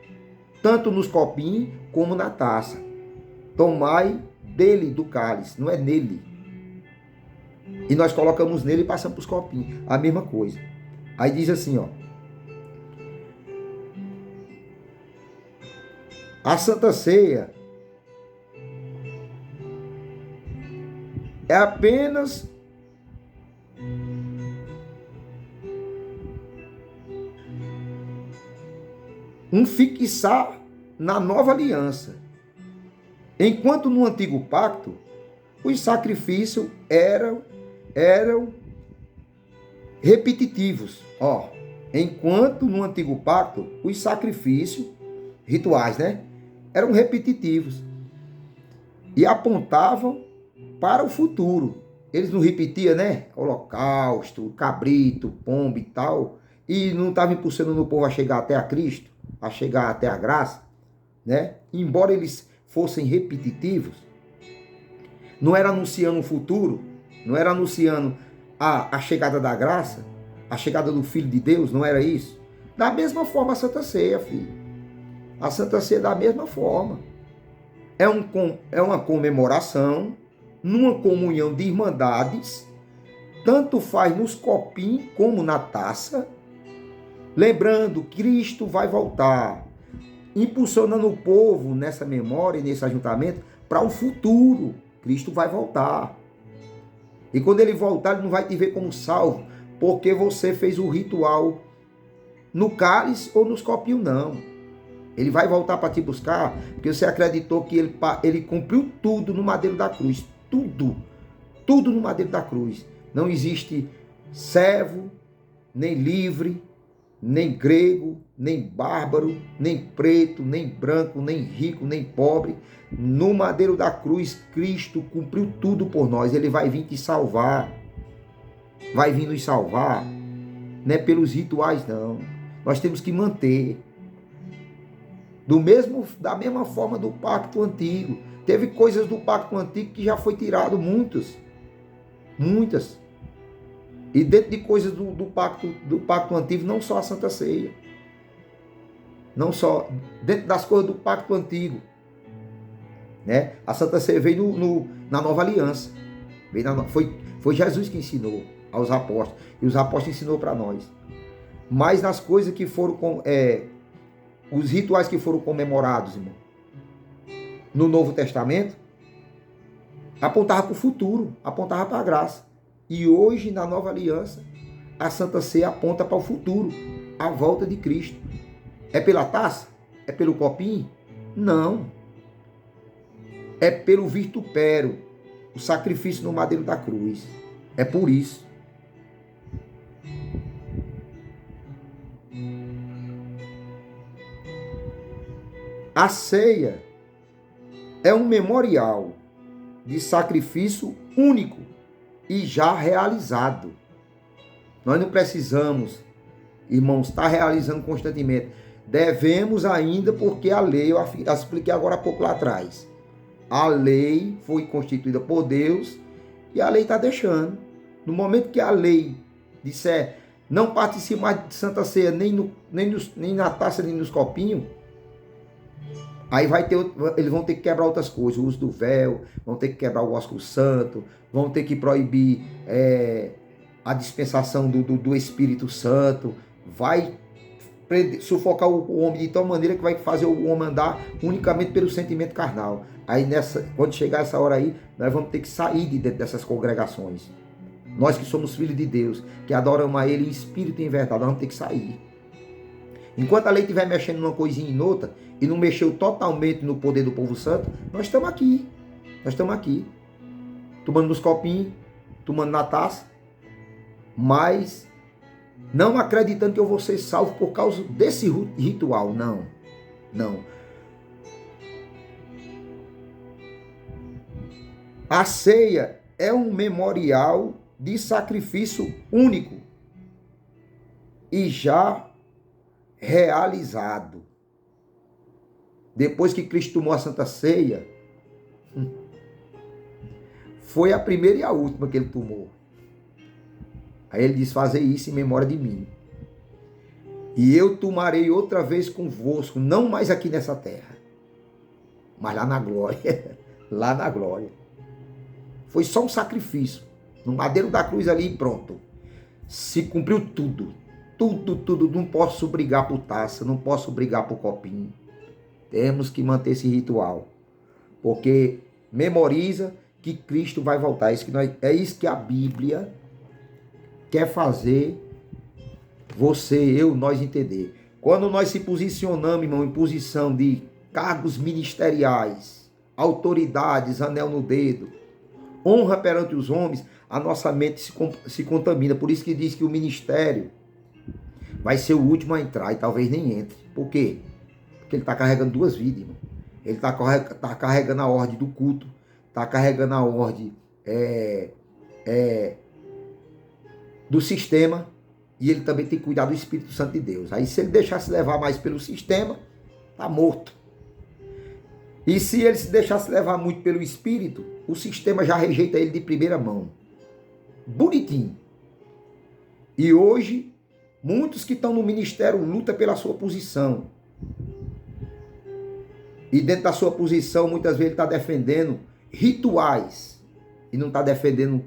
S1: Tanto nos copinhos como na taça. Tomai dele do cálice, não é nele. E nós colocamos nele e passamos para os copinhos. A mesma coisa. Aí diz assim, ó. A Santa Ceia é apenas um fixar na nova aliança. Enquanto no antigo pacto, os sacrifícios eram repetitivos. Ó, enquanto no antigo pacto, os sacrifícios, rituais, né? Eram repetitivos e apontavam para o futuro. Eles não repetiam, né? Holocausto, cabrito, pombo e tal. E não estavam impulsionando o povo a chegar até a Cristo, a chegar até a graça, né? Embora eles fossem repetitivos, não era anunciando o futuro, não era anunciando a chegada da graça, a chegada do Filho de Deus, não era isso? Da mesma forma a Santa Ceia, filho. A Santa Ceia da mesma forma. É uma comemoração, numa comunhão de irmandades, tanto faz nos copinhos como na taça, lembrando, Cristo vai voltar, impulsionando o povo nessa memória, nesse ajuntamento, para o futuro. Cristo vai voltar. E quando ele voltar, ele não vai te ver como salvo, porque você fez o ritual no cálice ou nos copinhos, não. Ele vai voltar para te buscar, porque você acreditou que ele cumpriu tudo no madeiro da cruz. Tudo no madeiro da cruz. Não existe servo, nem livre, nem grego, nem bárbaro, nem preto, nem branco, nem rico, nem pobre. No madeiro da cruz, Cristo cumpriu tudo por nós. Ele vai vir te salvar. Vai vir nos salvar. Não é pelos rituais, não. Nós temos que manter. Da mesma forma do pacto antigo. Teve coisas do pacto antigo que já foi tirado, muitas. E dentro de coisas do pacto antigo, não só a Santa Ceia. Não só dentro das coisas do pacto antigo. Né? A Santa Ceia veio na nova aliança. Foi Jesus que ensinou aos apóstolos. E os apóstolos ensinou para nós. Mas nas coisas que foram... os rituais que foram comemorados, irmão, no Novo Testamento, apontava para o futuro, apontava para a graça. E hoje, na nova aliança, a Santa Ceia aponta para o futuro, a volta de Cristo. É pela taça? É pelo copinho? Não. É pelo vitupério, o sacrifício no madeiro da cruz. É por isso. A ceia é um memorial de sacrifício único e já realizado. Nós não precisamos, irmãos, estar realizando constantemente. Devemos ainda, porque a lei, eu expliquei agora há pouco lá atrás, a lei foi constituída por Deus e a lei está deixando. No momento que a lei disser não participe mais de Santa Ceia, nem na taça, nem nos copinhos, aí eles vão ter que quebrar outras coisas, o uso do véu, vão ter que quebrar o ósculo santo, vão ter que proibir a dispensação do Espírito Santo, vai sufocar o homem de tal maneira que vai fazer o homem andar unicamente pelo sentimento carnal. Aí quando chegar essa hora aí, nós vamos ter que sair de dentro dessas congregações. Nós que somos filhos de Deus, que adoramos a Ele em espírito e em verdade, nós vamos ter que sair. Enquanto a lei estiver mexendo numa coisinha e noutra, e não mexeu totalmente no poder do povo santo, nós estamos aqui. Nós estamos aqui. Tomando nos copinhos, tomando na taça, mas não acreditando que eu vou ser salvo por causa desse ritual. Não. Não. A ceia é um memorial de sacrifício único e já realizado. Depois que Cristo tomou a Santa Ceia, foi a primeira e a última que ele tomou. Aí ele diz, fazer isso em memória de mim. E eu tomarei outra vez convosco, não mais aqui nessa terra, mas lá na glória. Lá na glória. Foi só um sacrifício. No madeiro da cruz ali e pronto. Se cumpriu tudo. Tudo. Não posso brigar por taça, não posso brigar por copinho. Temos que manter esse ritual. Porque memoriza que Cristo vai voltar. É isso que a Bíblia quer fazer você, eu, nós entender. Quando nós se posicionamos, irmão, em posição de cargos ministeriais, autoridades, anel no dedo, honra perante os homens, a nossa mente se contamina. Por isso que diz que o ministério vai ser o último a entrar e talvez nem entre. Por quê? Porque ele está carregando duas vidas, irmão. Ele está carregando a ordem do culto, está carregando a ordem do sistema, e ele também tem que cuidar do Espírito Santo de Deus. Aí se ele deixasse levar mais pelo sistema, está morto. E se ele se deixasse levar muito pelo Espírito, o sistema já rejeita ele de primeira mão. Bonitinho. E hoje, muitos que estão no ministério lutam pela sua posição. E dentro da sua posição, muitas vezes ele está defendendo rituais. E não está defendendo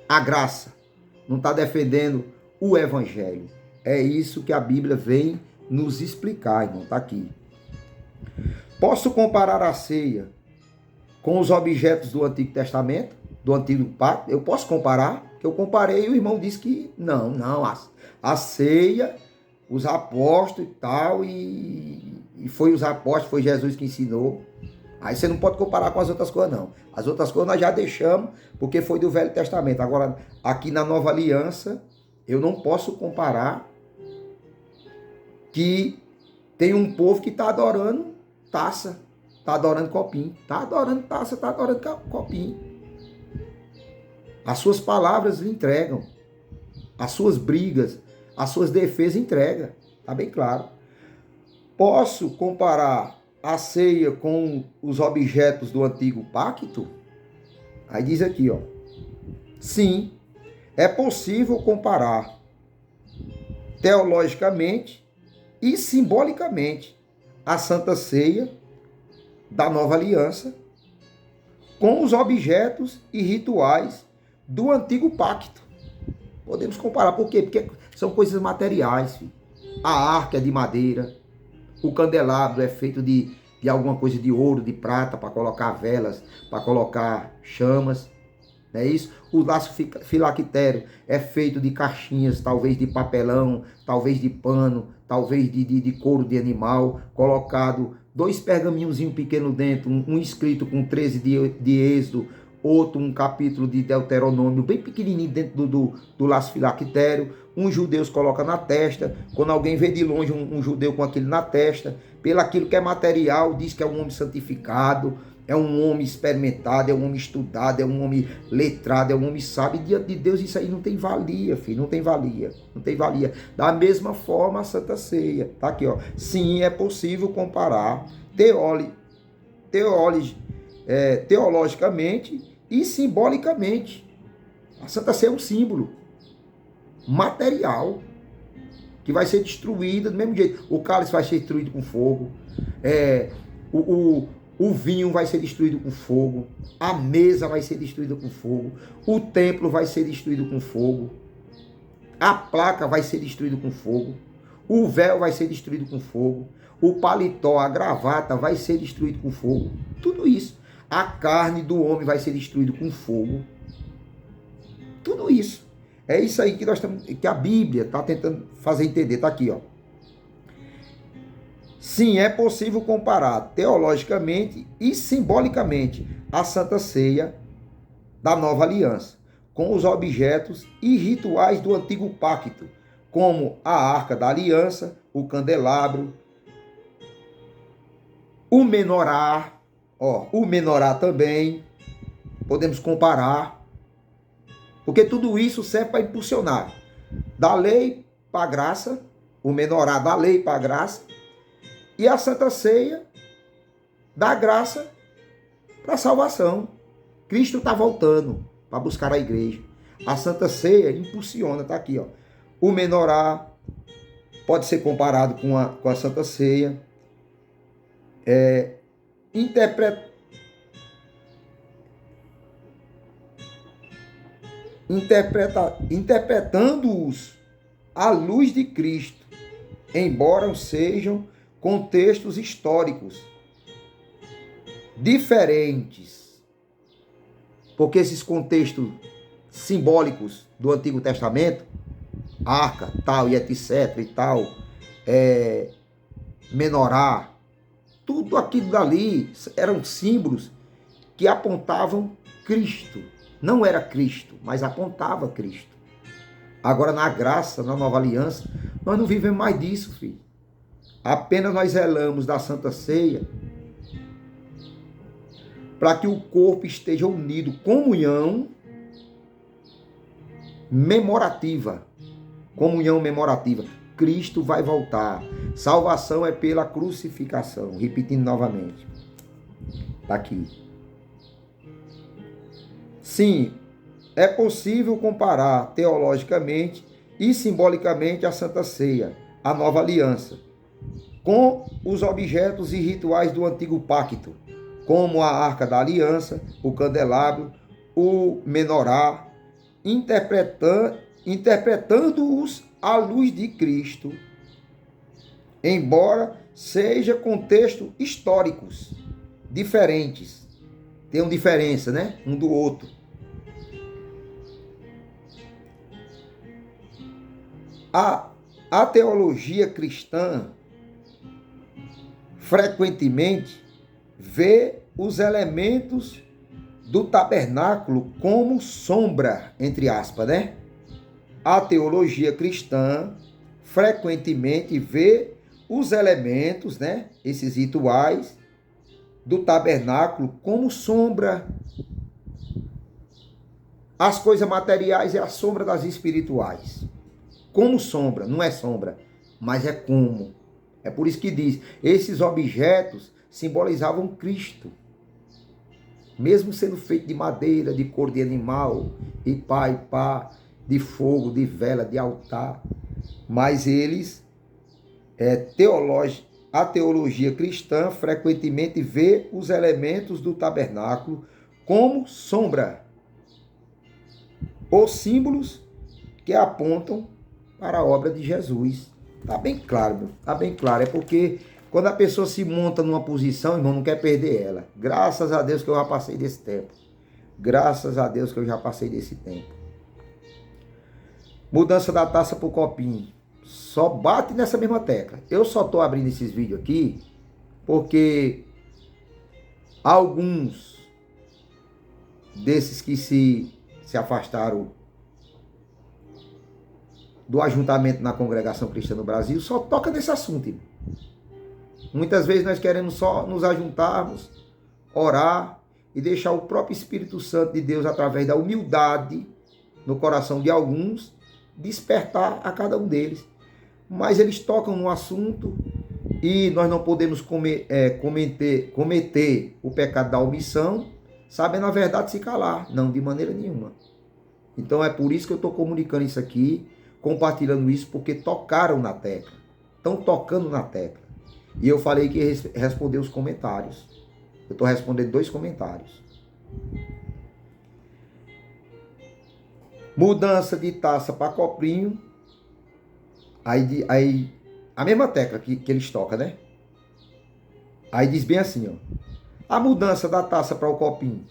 S1: a graça. Não está defendendo o Evangelho. É isso que a Bíblia vem nos explicar, irmão. Está aqui. Posso comparar a ceia com os objetos do Antigo Testamento, do Antigo Pacto? Eu posso comparar? Que eu comparei e o irmão disse que não. A ceia, os apóstolos e tal, e foi os apóstolos, foi Jesus que ensinou. Aí você não pode comparar com as outras coisas, não. As outras coisas nós já deixamos, porque foi do Velho Testamento. Agora, aqui na Nova Aliança, eu não posso comparar que tem um povo que está adorando taça, está adorando copinho, está adorando taça, está adorando copinho. As suas palavras lhe entregam, as suas brigas, as suas defesas entregam, está bem claro. Posso comparar a ceia com os objetos do Antigo Pacto? Aí diz aqui, ó. Sim, é possível comparar teologicamente e simbolicamente a Santa Ceia da Nova Aliança com os objetos e rituais do Antigo Pacto. Podemos comparar. Por quê? Porque são coisas materiais, filho. A arca é de madeira, o candelabro é feito de alguma coisa de ouro, de prata, para colocar velas, para colocar chamas. Não é isso? O laço filactério é feito de caixinhas, talvez de papelão, talvez de pano, talvez de couro de animal, colocado 2 pergaminhozinhos pequenos dentro, um escrito com 13 de Êxodo, outro um capítulo de Deuteronômio, bem pequenininho dentro do laço filactério. Um judeu coloca na testa. Quando alguém vê de longe um judeu com aquilo na testa, pelo aquilo que é material, diz que é um homem santificado, é um homem experimentado, é um homem estudado, é um homem letrado, é um homem sábio. E diante de Deus isso aí não tem valia, filho, não tem valia, não tem valia. Da mesma forma a Santa Ceia, tá aqui, ó. Sim, é possível comparar teologicamente e simbolicamente. A Santa Ceia é um símbolo material que vai ser destruída do mesmo jeito. O cálice vai ser destruído com fogo, o vinho vai ser destruído com fogo, a mesa vai ser destruída com fogo, o templo vai ser destruído com fogo, a placa vai ser destruída com fogo, o véu vai ser destruído com fogo, o paletó, a gravata vai ser destruído com fogo. Tudo isso. A carne do homem vai ser destruída com fogo. tudo isso. É isso aí que que a Bíblia está tentando fazer entender. Está aqui, ó. Sim, é possível comparar teologicamente e simbolicamente a Santa Ceia da Nova Aliança com os objetos e rituais do Antigo Pacto, como a Arca da Aliança, o candelabro, o menorá, o menorá também, podemos comparar, porque tudo isso serve para impulsionar da lei para a graça, o menorá da lei para a graça, e a Santa Ceia da graça para a salvação. Cristo está voltando para buscar a igreja. A Santa Ceia impulsiona, está aqui, ó. O menorá pode ser comparado com a Santa Ceia. Interpretando-os à luz de Cristo, embora sejam contextos históricos diferentes, porque esses contextos simbólicos do Antigo Testamento, arca, tal e etc e tal, menorá, tudo aquilo dali eram símbolos que apontavam Cristo. Não era Cristo, mas apontava Cristo. Agora, na graça, na nova aliança, nós não vivemos mais disso, filho. Apenas nós zelamos da Santa Ceia para que o corpo esteja unido. Comunhão memorativa. Comunhão memorativa. Cristo vai voltar. Salvação é pela crucificação. Repetindo novamente. Está aqui. Sim, é possível comparar teologicamente e simbolicamente a Santa Ceia, a nova aliança, com os objetos e rituais do Antigo Pacto, como a Arca da Aliança, o candelabro, o menorá, interpretando-os à luz de Cristo, embora sejam contextos históricos diferentes, tenham diferença, né, um do outro. A teologia cristã frequentemente vê os elementos do tabernáculo como sombra, entre aspas, né? A teologia cristã frequentemente vê os elementos, né, esses rituais do tabernáculo como sombra. As coisas materiais é a sombra das espirituais. Como sombra, não é sombra, mas é como. É por isso que diz, esses objetos simbolizavam Cristo. Mesmo sendo feito de madeira, de cor de animal, e pá, de fogo, de vela, de altar. Mas eles, a teologia cristã frequentemente vê os elementos do tabernáculo como sombra, ou símbolos que apontam para a obra de Jesus. Está bem claro, meu. Está bem claro. É porque quando a pessoa se monta numa posição, irmão, não quer perder ela. Graças a Deus que eu já passei desse tempo. Graças a Deus que eu já passei desse tempo. Mudança da taça para o copinho. Só bate nessa mesma tecla. Eu só estou abrindo esses vídeos aqui porque alguns desses que se afastaram do ajuntamento na Congregação Cristã no Brasil só toca nesse assunto, irmão. Muitas vezes nós queremos só nos ajuntarmos, orar e deixar o próprio Espírito Santo de Deus, através da humildade no coração de alguns, despertar a cada um deles. Mas eles tocam no assunto e nós não podemos cometer o pecado da omissão, sabendo a verdade se calar. Não, de maneira nenhuma. Então é por isso que eu estou comunicando isso aqui, compartilhando isso, porque tocaram na tecla. Estão tocando na tecla. E eu falei que ia responder os comentários. Eu estou respondendo 2 comentários. Mudança de taça para copinho. Aí a mesma tecla que eles tocam, né? Aí diz bem assim, ó. A mudança da taça para o copinho.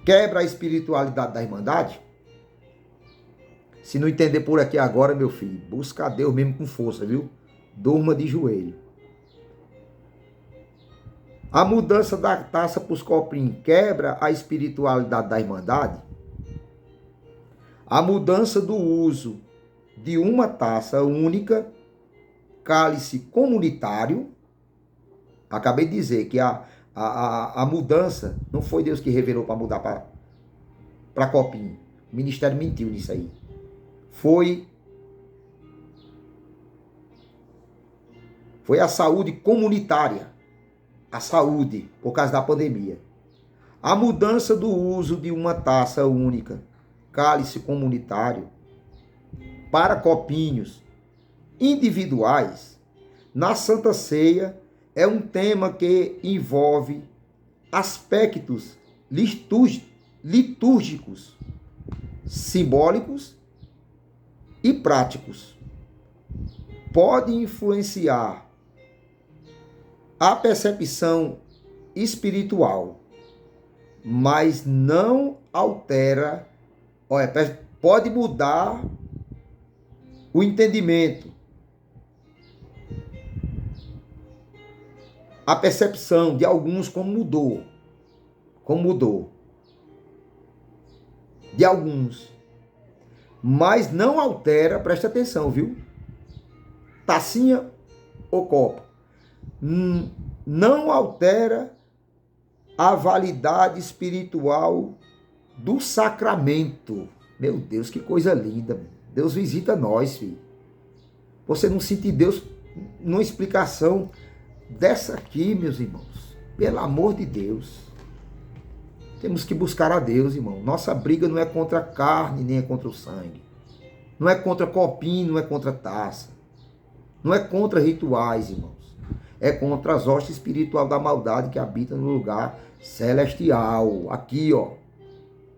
S1: quebra a espiritualidade da Irmandade? Se não entender por aqui agora, meu filho, busca a Deus mesmo com força, viu? Durma de joelho. A mudança da taça para os copinhos quebra a espiritualidade da Irmandade? A mudança do uso de uma taça única, cálice comunitário, acabei de dizer que a mudança não foi Deus que revelou para mudar para copinho. O ministério mentiu nisso aí. Foi a saúde comunitária. A saúde, por causa da pandemia. A mudança do uso de uma taça única, cálice comunitário, para copinhos individuais, na Santa Ceia, é um tema que envolve aspectos litúrgicos, simbólicos e práticos. Pode influenciar a percepção espiritual, mas não altera, pode mudar o entendimento, a percepção de alguns como mudou, de alguns, mas não altera, presta atenção, viu? Tacinha ou copo, não altera a validade espiritual do sacramento. Meu Deus, que coisa linda. Deus visita nós, filho. Você não sente Deus numa explicação dessa aqui, meus irmãos. Pelo amor de Deus. Temos que buscar a Deus, irmão. Nossa briga não é contra a carne, nem é contra o sangue. Não é contra copinho, não é contra taça. Não é contra rituais, irmãos. É contra as hostes espiritual da maldade que habita no lugar celestial. Aqui, ó.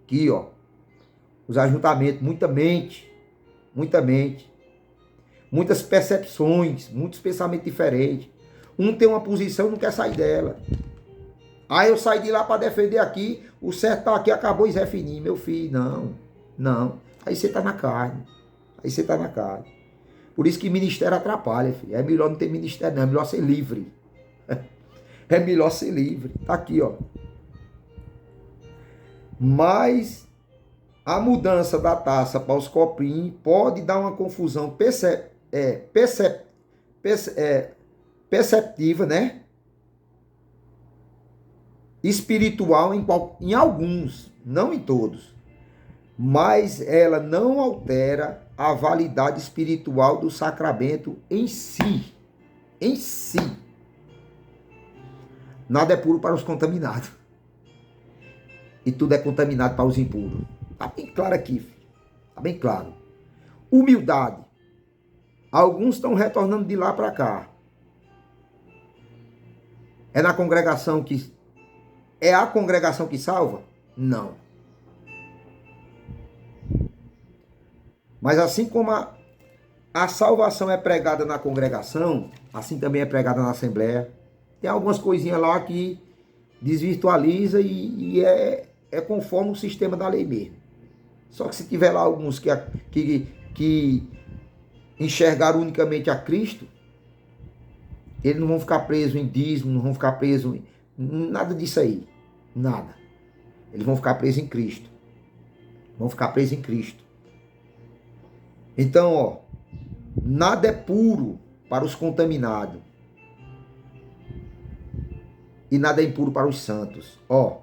S1: Aqui, ó. Os ajuntamentos, muita mente. Muitas percepções, muitos pensamentos diferentes. Um tem uma posição e não quer sair dela. Aí eu saí de lá para defender aqui, o certo tá aqui, acabou Zé Fininho. Meu filho, não. Aí você tá na carne. Por isso que ministério atrapalha, filho. É melhor não ter ministério, não. É melhor ser livre. É melhor ser livre. Tá aqui, ó. Mas a mudança da taça para os copinhos pode dar uma confusão perceptiva, né? Espiritual em alguns, não em todos. Mas ela não altera a validade espiritual do sacramento em si. Nada é puro para os contaminados. E tudo é contaminado para os impuros. Está bem claro aqui, filho. Está bem claro. Humildade. Alguns estão retornando de lá para cá. É a congregação que salva? Não. Mas assim como a salvação é pregada na congregação, assim também é pregada na Assembleia. Tem algumas coisinhas lá que desvirtualiza e é conforme o sistema da lei mesmo. Só que se tiver lá alguns que enxergaram unicamente a Cristo, eles não vão ficar presos em dízimo, não vão ficar presos em nada disso aí. Nada. Eles vão ficar presos em Cristo. Então, ó, nada é puro para os contaminados. E nada é impuro para os santos. Ó,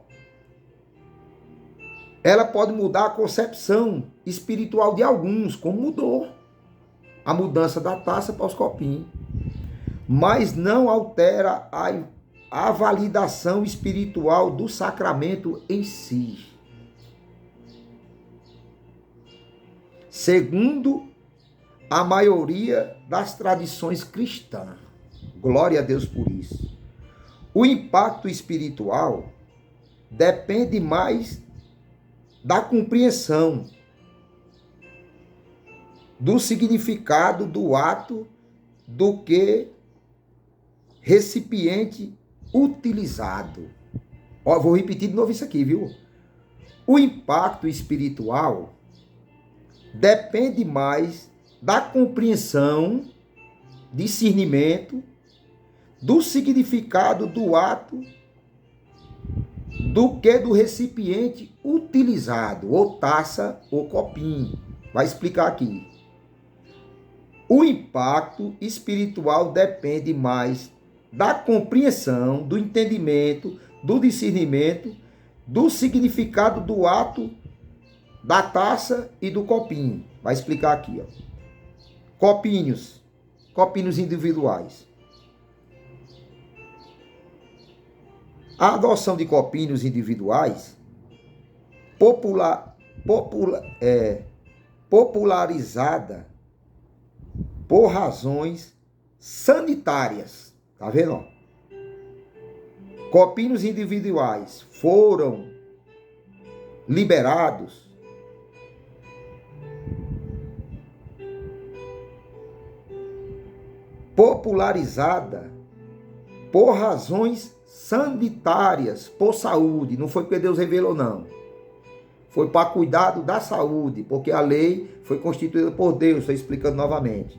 S1: ela pode mudar a concepção espiritual de alguns, como mudou a mudança da taça para os copinhos. Mas não altera a validação espiritual do sacramento em si. Segundo a maioria das tradições cristãs. Glória a Deus por isso. O impacto espiritual depende mais da compreensão do significado do ato do que recipiente utilizado. Ó, vou repetir de novo isso aqui, viu? O impacto espiritual depende mais da compreensão, discernimento, do significado do ato do que do recipiente utilizado, ou taça ou copinho. Vai explicar aqui. O impacto espiritual depende mais da compreensão, do entendimento, do discernimento, do significado do ato da taça e do copinho. Vai explicar aqui, ó. Copinhos individuais. A adoção de copinhos individuais popularizada por razões sanitárias. Tá vendo? Ó? Copinhos individuais foram liberados popularizada por razões sanitárias, por saúde. Não foi porque Deus revelou, não. Foi para cuidado da saúde, porque a lei foi constituída por Deus. Estou explicando novamente.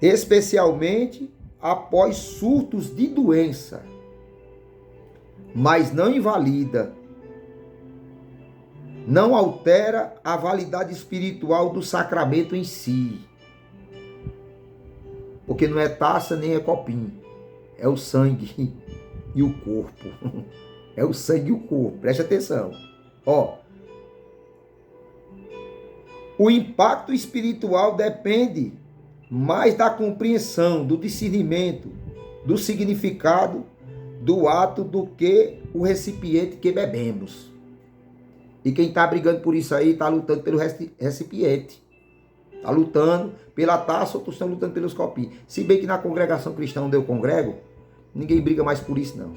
S1: Especialmente após surtos de doença, mas não invalida, não altera a validade espiritual do sacramento em si. Porque não é taça nem é copinho, é o sangue e o corpo. É o sangue e o corpo, preste atenção. Ó, o impacto espiritual depende mais da compreensão, do discernimento, do significado do ato do que o recipiente que bebemos. E quem está brigando por isso aí está lutando pelo recipiente. Está lutando pela taça, outros estão lutando pelos copinhos. Se bem que na congregação cristã onde eu congrego, ninguém briga mais por isso, não.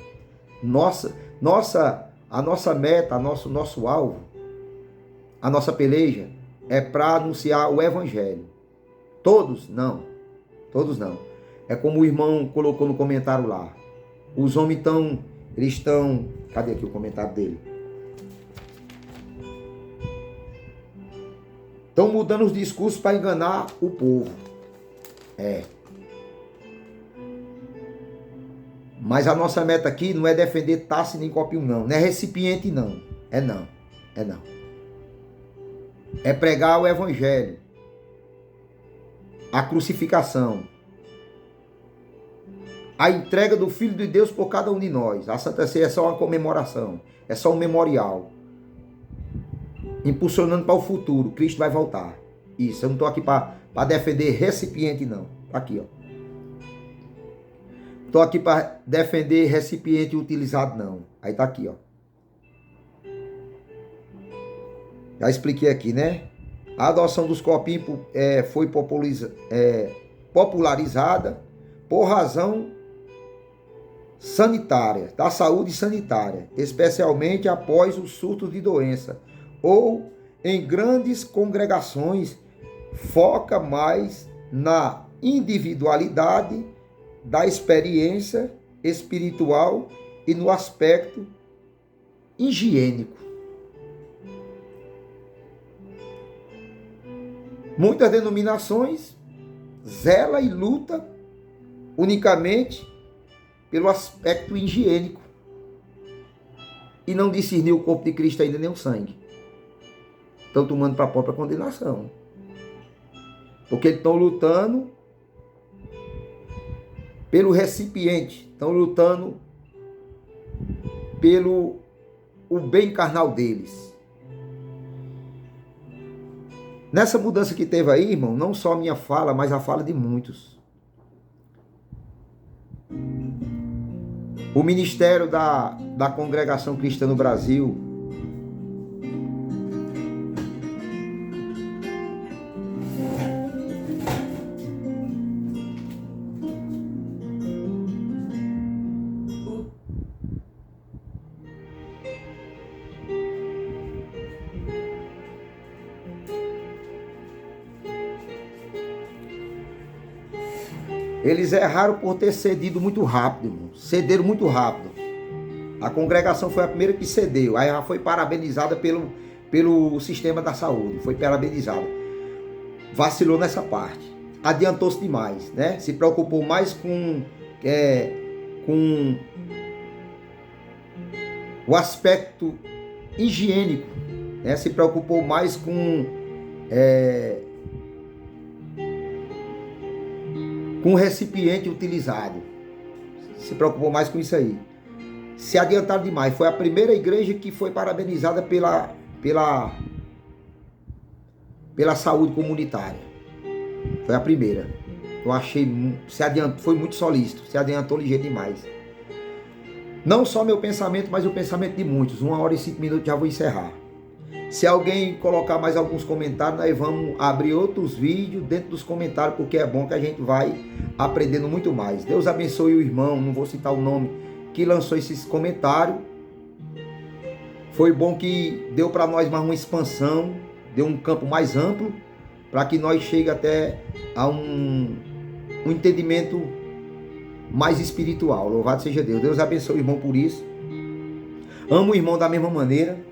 S1: A nossa meta, nosso alvo, a nossa peleja é para anunciar o evangelho. Todos não. Todos não. É como o irmão colocou no comentário lá. Os homens estão... Cadê aqui o comentário dele? Estão mudando os discursos para enganar o povo. Mas a nossa meta aqui não é defender taça nem copinho, não. Não é recipiente, não. É não. É pregar o evangelho. A crucificação. A entrega do Filho de Deus por cada um de nós. A Santa Ceia é só uma comemoração. É só um memorial. Impulsionando para o futuro. Cristo vai voltar. Isso, eu não estou aqui para defender recipiente, não. Aqui, ó. Estou aqui para defender recipiente utilizado, não. Aí tá aqui, ó. Já expliquei aqui, né? A adoção dos copinhos foi popularizada por razão sanitária, da saúde sanitária, especialmente após o surto de doença, ou em grandes congregações, foca mais na individualidade da experiência espiritual e no aspecto higiênico. Muitas denominações zelam e lutam unicamente pelo aspecto higiênico e não discerniu o corpo de Cristo ainda nem o sangue. Estão tomando para a própria condenação. Porque eles estão lutando pelo recipiente, estão lutando pelo o bem carnal deles. Nessa mudança que teve aí, irmão, não só a minha fala, mas a fala de muitos. O ministério da Congregação Cristã no Brasil eles erraram por ter cedido muito rápido, irmão. Cederam muito rápido. A congregação foi a primeira que cedeu, aí já foi parabenizada pelo sistema da saúde, foi parabenizada. Vacilou nessa parte, adiantou-se demais, né? Se preocupou mais com o aspecto higiênico, né? Se preocupou mais com o recipiente utilizado, se preocupou mais com isso aí. Se adiantaram demais. Foi a primeira igreja que foi parabenizada pela saúde comunitária. Foi a primeira. Eu achei, foi muito solícito, se adiantou ligeiro demais. Não só meu pensamento, mas o pensamento de muitos. 1 hora e 5 minutos, já vou encerrar. Se alguém colocar mais alguns comentários, nós vamos abrir outros vídeos dentro dos comentários, porque é bom que a gente vai aprendendo muito mais. Deus abençoe o irmão, não vou citar o nome, que lançou esses comentários. Foi bom que deu para nós mais uma expansão, deu um campo mais amplo, para que nós chegue até a um entendimento mais espiritual. Louvado seja Deus. Deus abençoe o irmão por isso. Amo o irmão da mesma maneira.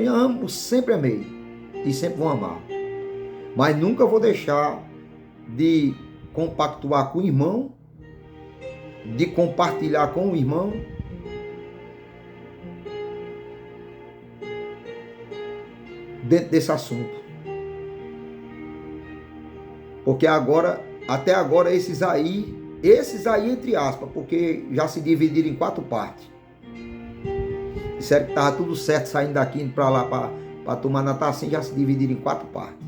S1: Amo, sempre amei. E sempre vou amar. Mas nunca vou deixar de compactuar com o irmão, de compartilhar com o irmão, dentro desse assunto. Porque até agora, esses aí entre aspas, porque já se dividiram em 4 partes. Disseram que estava tudo certo saindo daqui, indo para lá, para tomar na tacinha, já se dividiram em 4 partes.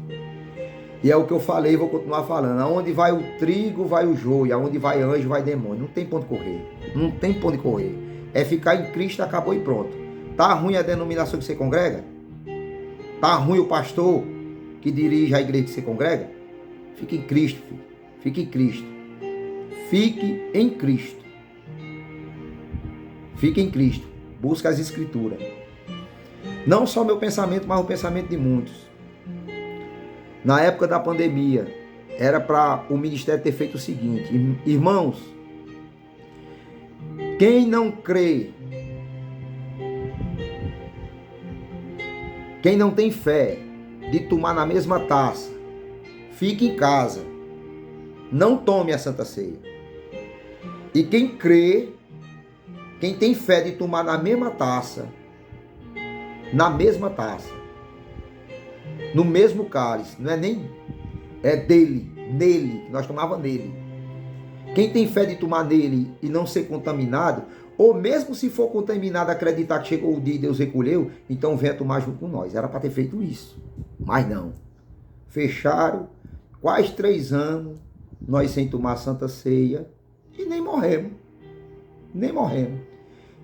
S1: E é o que eu falei e vou continuar falando. Aonde vai o trigo, vai o joio. Aonde vai anjo, vai demônio. Não tem ponto de correr. Não tem ponto de correr. É ficar em Cristo, acabou e pronto. Tá ruim a denominação que você congrega? Tá ruim o pastor que dirige a igreja que você congrega? Fique em Cristo, filho. Fique em Cristo. Fique em Cristo. Fique em Cristo. Busca as escrituras. Não só meu pensamento, mas o pensamento de muitos. Na época da pandemia, era para o ministério ter feito o seguinte: irmãos, quem não crê, quem não tem fé de tomar na mesma taça, fique em casa, não tome a Santa Ceia. E quem crê, quem tem fé de tomar na mesma taça, no mesmo cálice, não é nem nele, nós tomava nele. Quem tem fé de tomar nele e não ser contaminado, ou mesmo se for contaminado, acreditar que chegou o dia e Deus recolheu, então venha tomar junto com nós. Era para ter feito isso, mas não. Fecharam quase 3 anos, nós sem tomar a Santa Ceia, e nem morremos.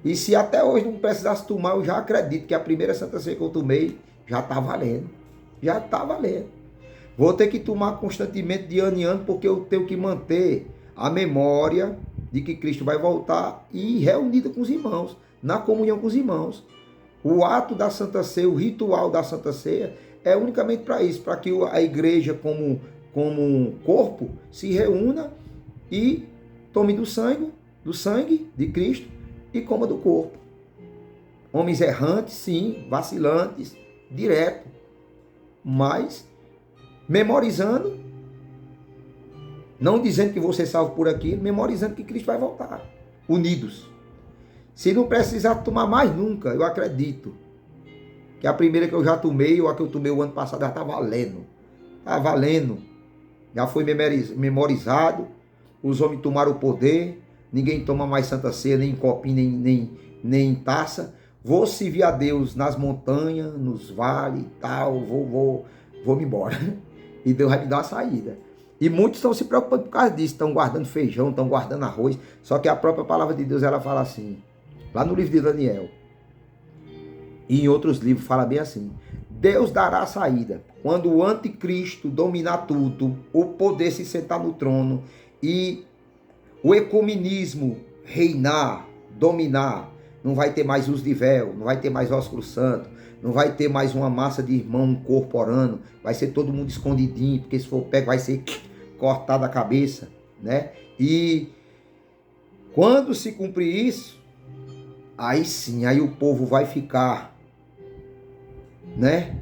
S1: E se até hoje não precisasse tomar, eu já acredito que a primeira Santa Ceia que eu tomei já está valendo. Vou ter que tomar constantemente de ano em ano, porque eu tenho que manter a memória de que Cristo vai voltar e reunida com os irmãos, na comunhão com os irmãos. O ato da Santa Ceia, o ritual da Santa Ceia é unicamente para isso, para que a igreja como um corpo se reúna e tome do sangue de Cristo e coma do corpo. Homens errantes, sim, vacilantes, direto, mas memorizando, não dizendo que você é salvo por aquilo, memorizando que Cristo vai voltar, unidos. Se não precisar tomar mais nunca, eu acredito que a primeira que eu já tomei, ou a que eu tomei o ano passado, já está valendo. Está valendo. Já foi memorizado, os homens tomaram o poder, ninguém toma mais Santa Ceia, nem em copinho, nem em taça. Vou servir a Deus nas montanhas, nos vales e tal, vou-me embora. E Deus vai me dar uma saída. E muitos estão se preocupando por causa disso, estão guardando feijão, estão guardando arroz. Só que a própria palavra de Deus, ela fala assim, lá no livro de Daniel, e em outros livros fala bem assim: Deus dará a saída quando o anticristo dominar tudo, o poder se sentar no trono e o ecumenismo reinar, dominar. Não vai ter mais uso de véu, não vai ter mais ósculo santo, não vai ter mais uma massa de irmão, um corpo orando, vai ser todo mundo escondidinho, porque se for pego vai ser cortado a cabeça, né? E quando se cumprir isso, aí sim, aí o povo vai ficar, né?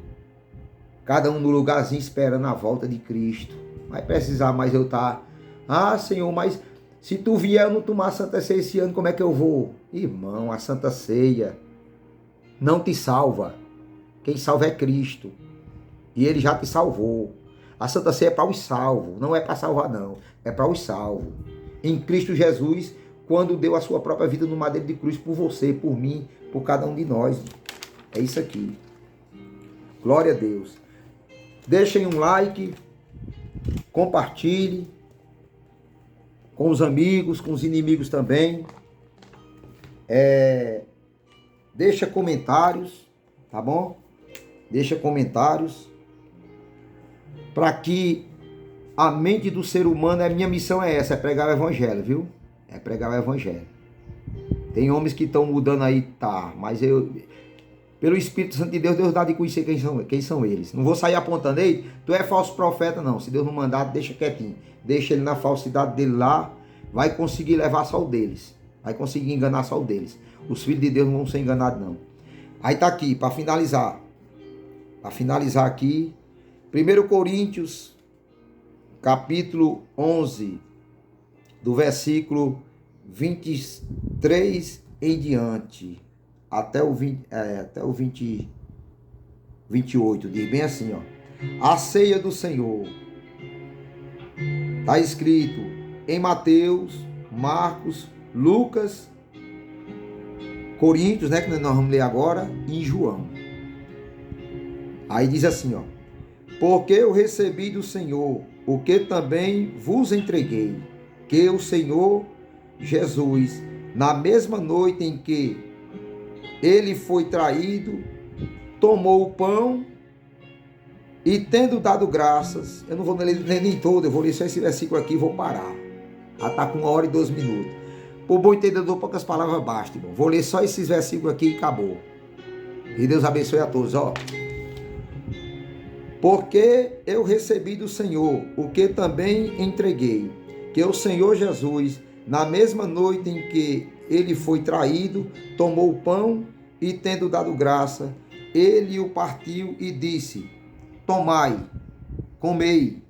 S1: Cada um no lugarzinho esperando a volta de Cristo. Vai precisar mais eu estar. Ah, Senhor, mas se tu vier eu não tomar a Santa Ceia esse ano, como é que eu vou? Irmão, a Santa Ceia não te salva. Quem salva é Cristo. E Ele já te salvou. A Santa Ceia é para os salvos, não é para salvar não. É para os salvos. Em Cristo Jesus, quando deu a sua própria vida no madeiro de cruz por você, por mim, por cada um de nós. É isso aqui. Glória a Deus. Deixem um like, compartilhe com os amigos, com os inimigos também. Deixa comentários, tá bom? Deixa comentários para que a mente do ser humano, a minha missão é essa, é pregar o evangelho, viu? É pregar o evangelho. Tem homens que estão mudando aí, tá, mas eu, pelo Espírito Santo de Deus, Deus dá de conhecer quem são eles. Não vou sair apontando, ei, tu é falso profeta, não. Se Deus não mandar, deixa quietinho. Deixa ele na falsidade dele lá, vai conseguir levar só o deles. Vai conseguir enganar só o deles. Os filhos de Deus não vão ser enganados, não. Aí tá aqui, para finalizar. Para finalizar aqui, 1 Coríntios, capítulo 11, do versículo 23 em diante, até o 28, diz bem assim, ó. A ceia do Senhor. Está escrito em Mateus, Marcos, Lucas, Coríntios, né, que nós vamos ler agora, e em João. Aí diz assim, ó. Porque eu recebi do Senhor o que também vos entreguei, que o Senhor Jesus, na mesma noite em que ele foi traído, tomou o pão e, tendo dado graças, eu não vou ler nem todo, eu vou ler só esse versículo aqui e vou parar. Já está com 1h12. Por bom entendedor, poucas palavras basta, irmão. Vou ler só esses versículos aqui e acabou. E Deus abençoe a todos, ó. Porque eu recebi do Senhor o que também entreguei, que o Senhor Jesus, na mesma noite em que ele foi traído, tomou o pão e, tendo dado graça, ele o partiu e disse: tomai, comei,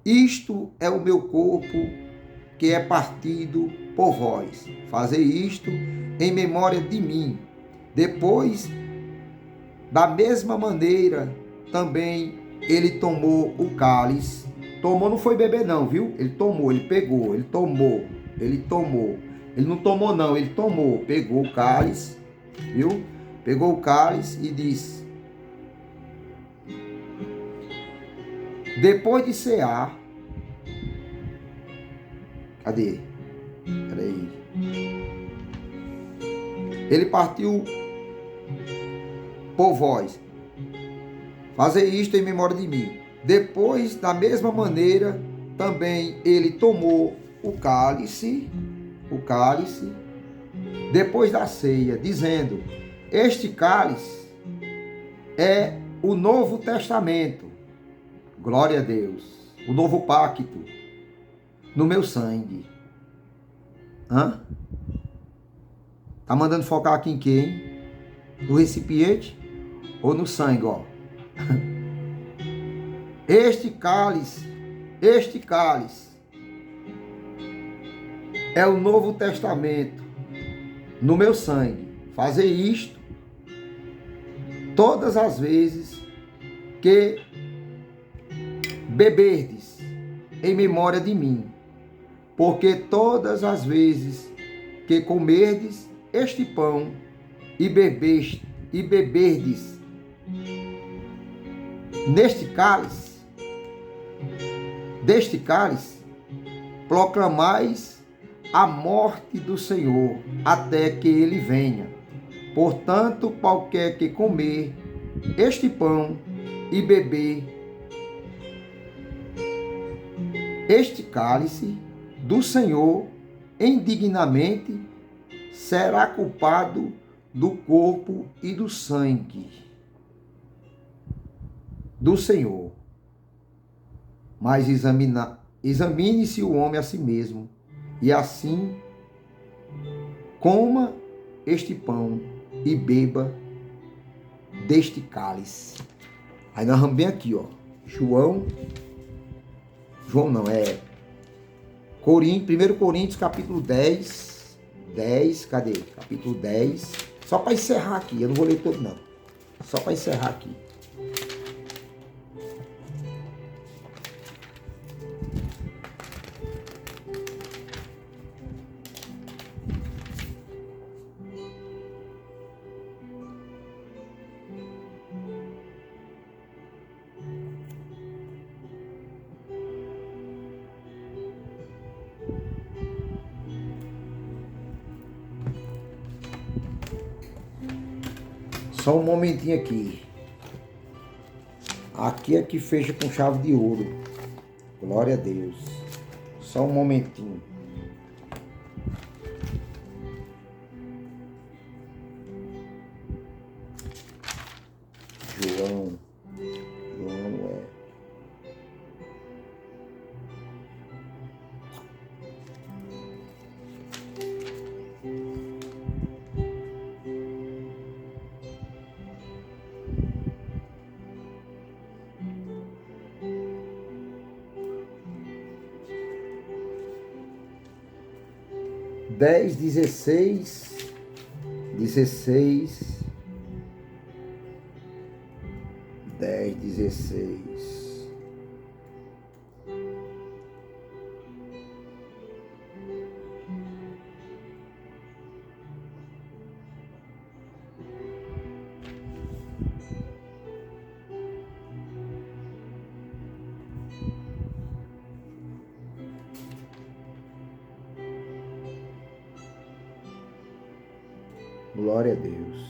S1: isto é o meu corpo que é partido por vós. Fazei isto em memória de mim. Depois, da mesma maneira, também ele tomou o cálice. Tomou não foi beber não, viu? Ele tomou, ele pegou, ele tomou. Ele não tomou não, ele tomou. Pegou o cálice, viu? Pegou o cálice e disse: depois de cear, cadê? Peraí. Ele partiu por vós. Fazei isto em memória de mim. Depois, da mesma maneira, também ele tomou o cálice, depois da ceia, dizendo: este cálice é o Novo Testamento. Glória a Deus. O novo pacto no meu sangue. Hã? Tá mandando focar aqui em quê, hein? No recipiente ou no sangue, ó? Este cálice é o Novo Testamento no meu sangue. Fazei isto todas as vezes que beberdes em memória de mim, porque todas as vezes que comerdes este pão e beberdes deste cálice, proclamais a morte do Senhor até que ele venha. Portanto, qualquer que comer este pão e beber este cálice do Senhor indignamente, será culpado do corpo e do sangue do Senhor. Mas examine-se o homem a si mesmo, e assim coma este pão e beba deste cálice. Aí nós vamos bem aqui, ó. João não, é 1 Coríntios capítulo 10, cadê? Capítulo 10, só para encerrar aqui, eu não vou ler todo não, só para encerrar aqui. Só um momentinho aqui. Aqui é que fecha com chave de ouro. Glória a Deus. Só um momentinho. João é... Dez, 16, 10, 16. Glória a Deus.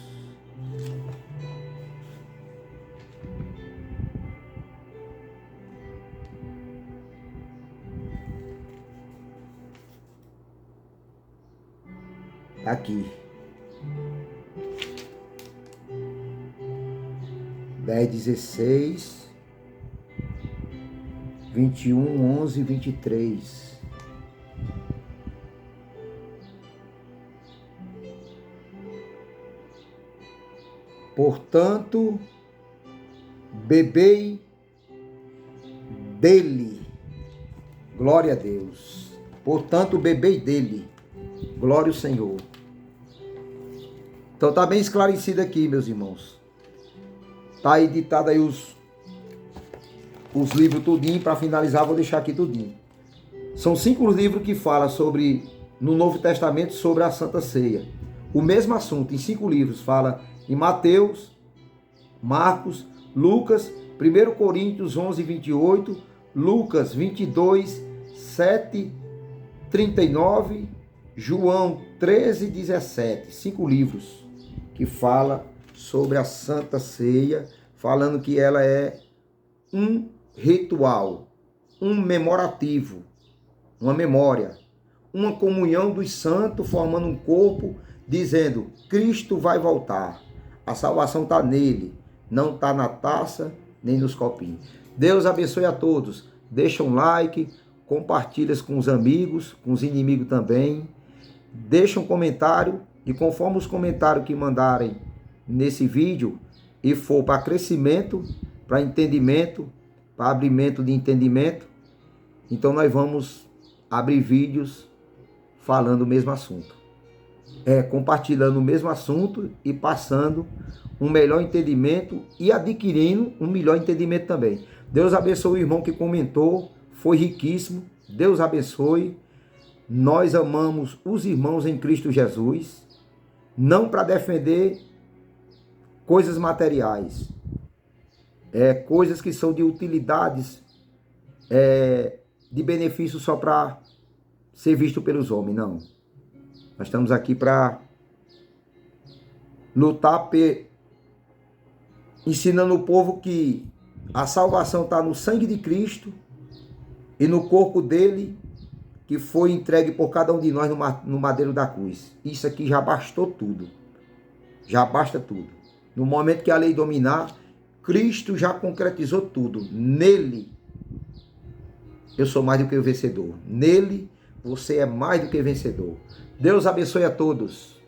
S1: Aqui. 10, 16, 21, 11, 23. Portanto, bebei dele. Glória a Deus. Portanto, bebei dele. Glória ao Senhor. Então tá bem esclarecido aqui, meus irmãos. Tá editado aí os livros tudinho. Para finalizar, vou deixar aqui tudinho. São 5 livros que falam sobre, no Novo Testamento, sobre a Santa Ceia. O mesmo assunto, em 5 livros, fala em Mateus, Marcos, Lucas, 1 Coríntios 11, 28, Lucas 22, 7, 39, João 13, 17. 5 livros que fala sobre a Santa Ceia, falando que ela é um ritual, um memorativo, uma memória, uma comunhão dos santos formando um corpo, dizendo, Cristo vai voltar. A salvação está nele, não está na taça, nem nos copinhos. Deus abençoe a todos. Deixa um like, compartilha com os amigos, com os inimigos também. Deixa um comentário e conforme os comentários que mandarem nesse vídeo e for para crescimento, para entendimento, para abrimento de entendimento, então nós vamos abrir vídeos falando o mesmo assunto. Compartilhando o mesmo assunto e passando um melhor entendimento e adquirindo um melhor entendimento também. Deus abençoe o irmão que comentou, foi riquíssimo. Deus abençoe. Nós amamos os irmãos em Cristo Jesus, não para defender coisas materiais, coisas que são de utilidades, de benefício só para ser visto pelos homens, não. Nós estamos aqui para lutar, ensinando o povo que a salvação está no sangue de Cristo e no corpo dele, que foi entregue por cada um de nós no madeiro da cruz. Isso aqui já bastou tudo. Já basta tudo. No momento que a lei dominar, Cristo já concretizou tudo. Nele, eu sou mais do que o vencedor. Nele, você é mais do que vencedor. Deus abençoe a todos.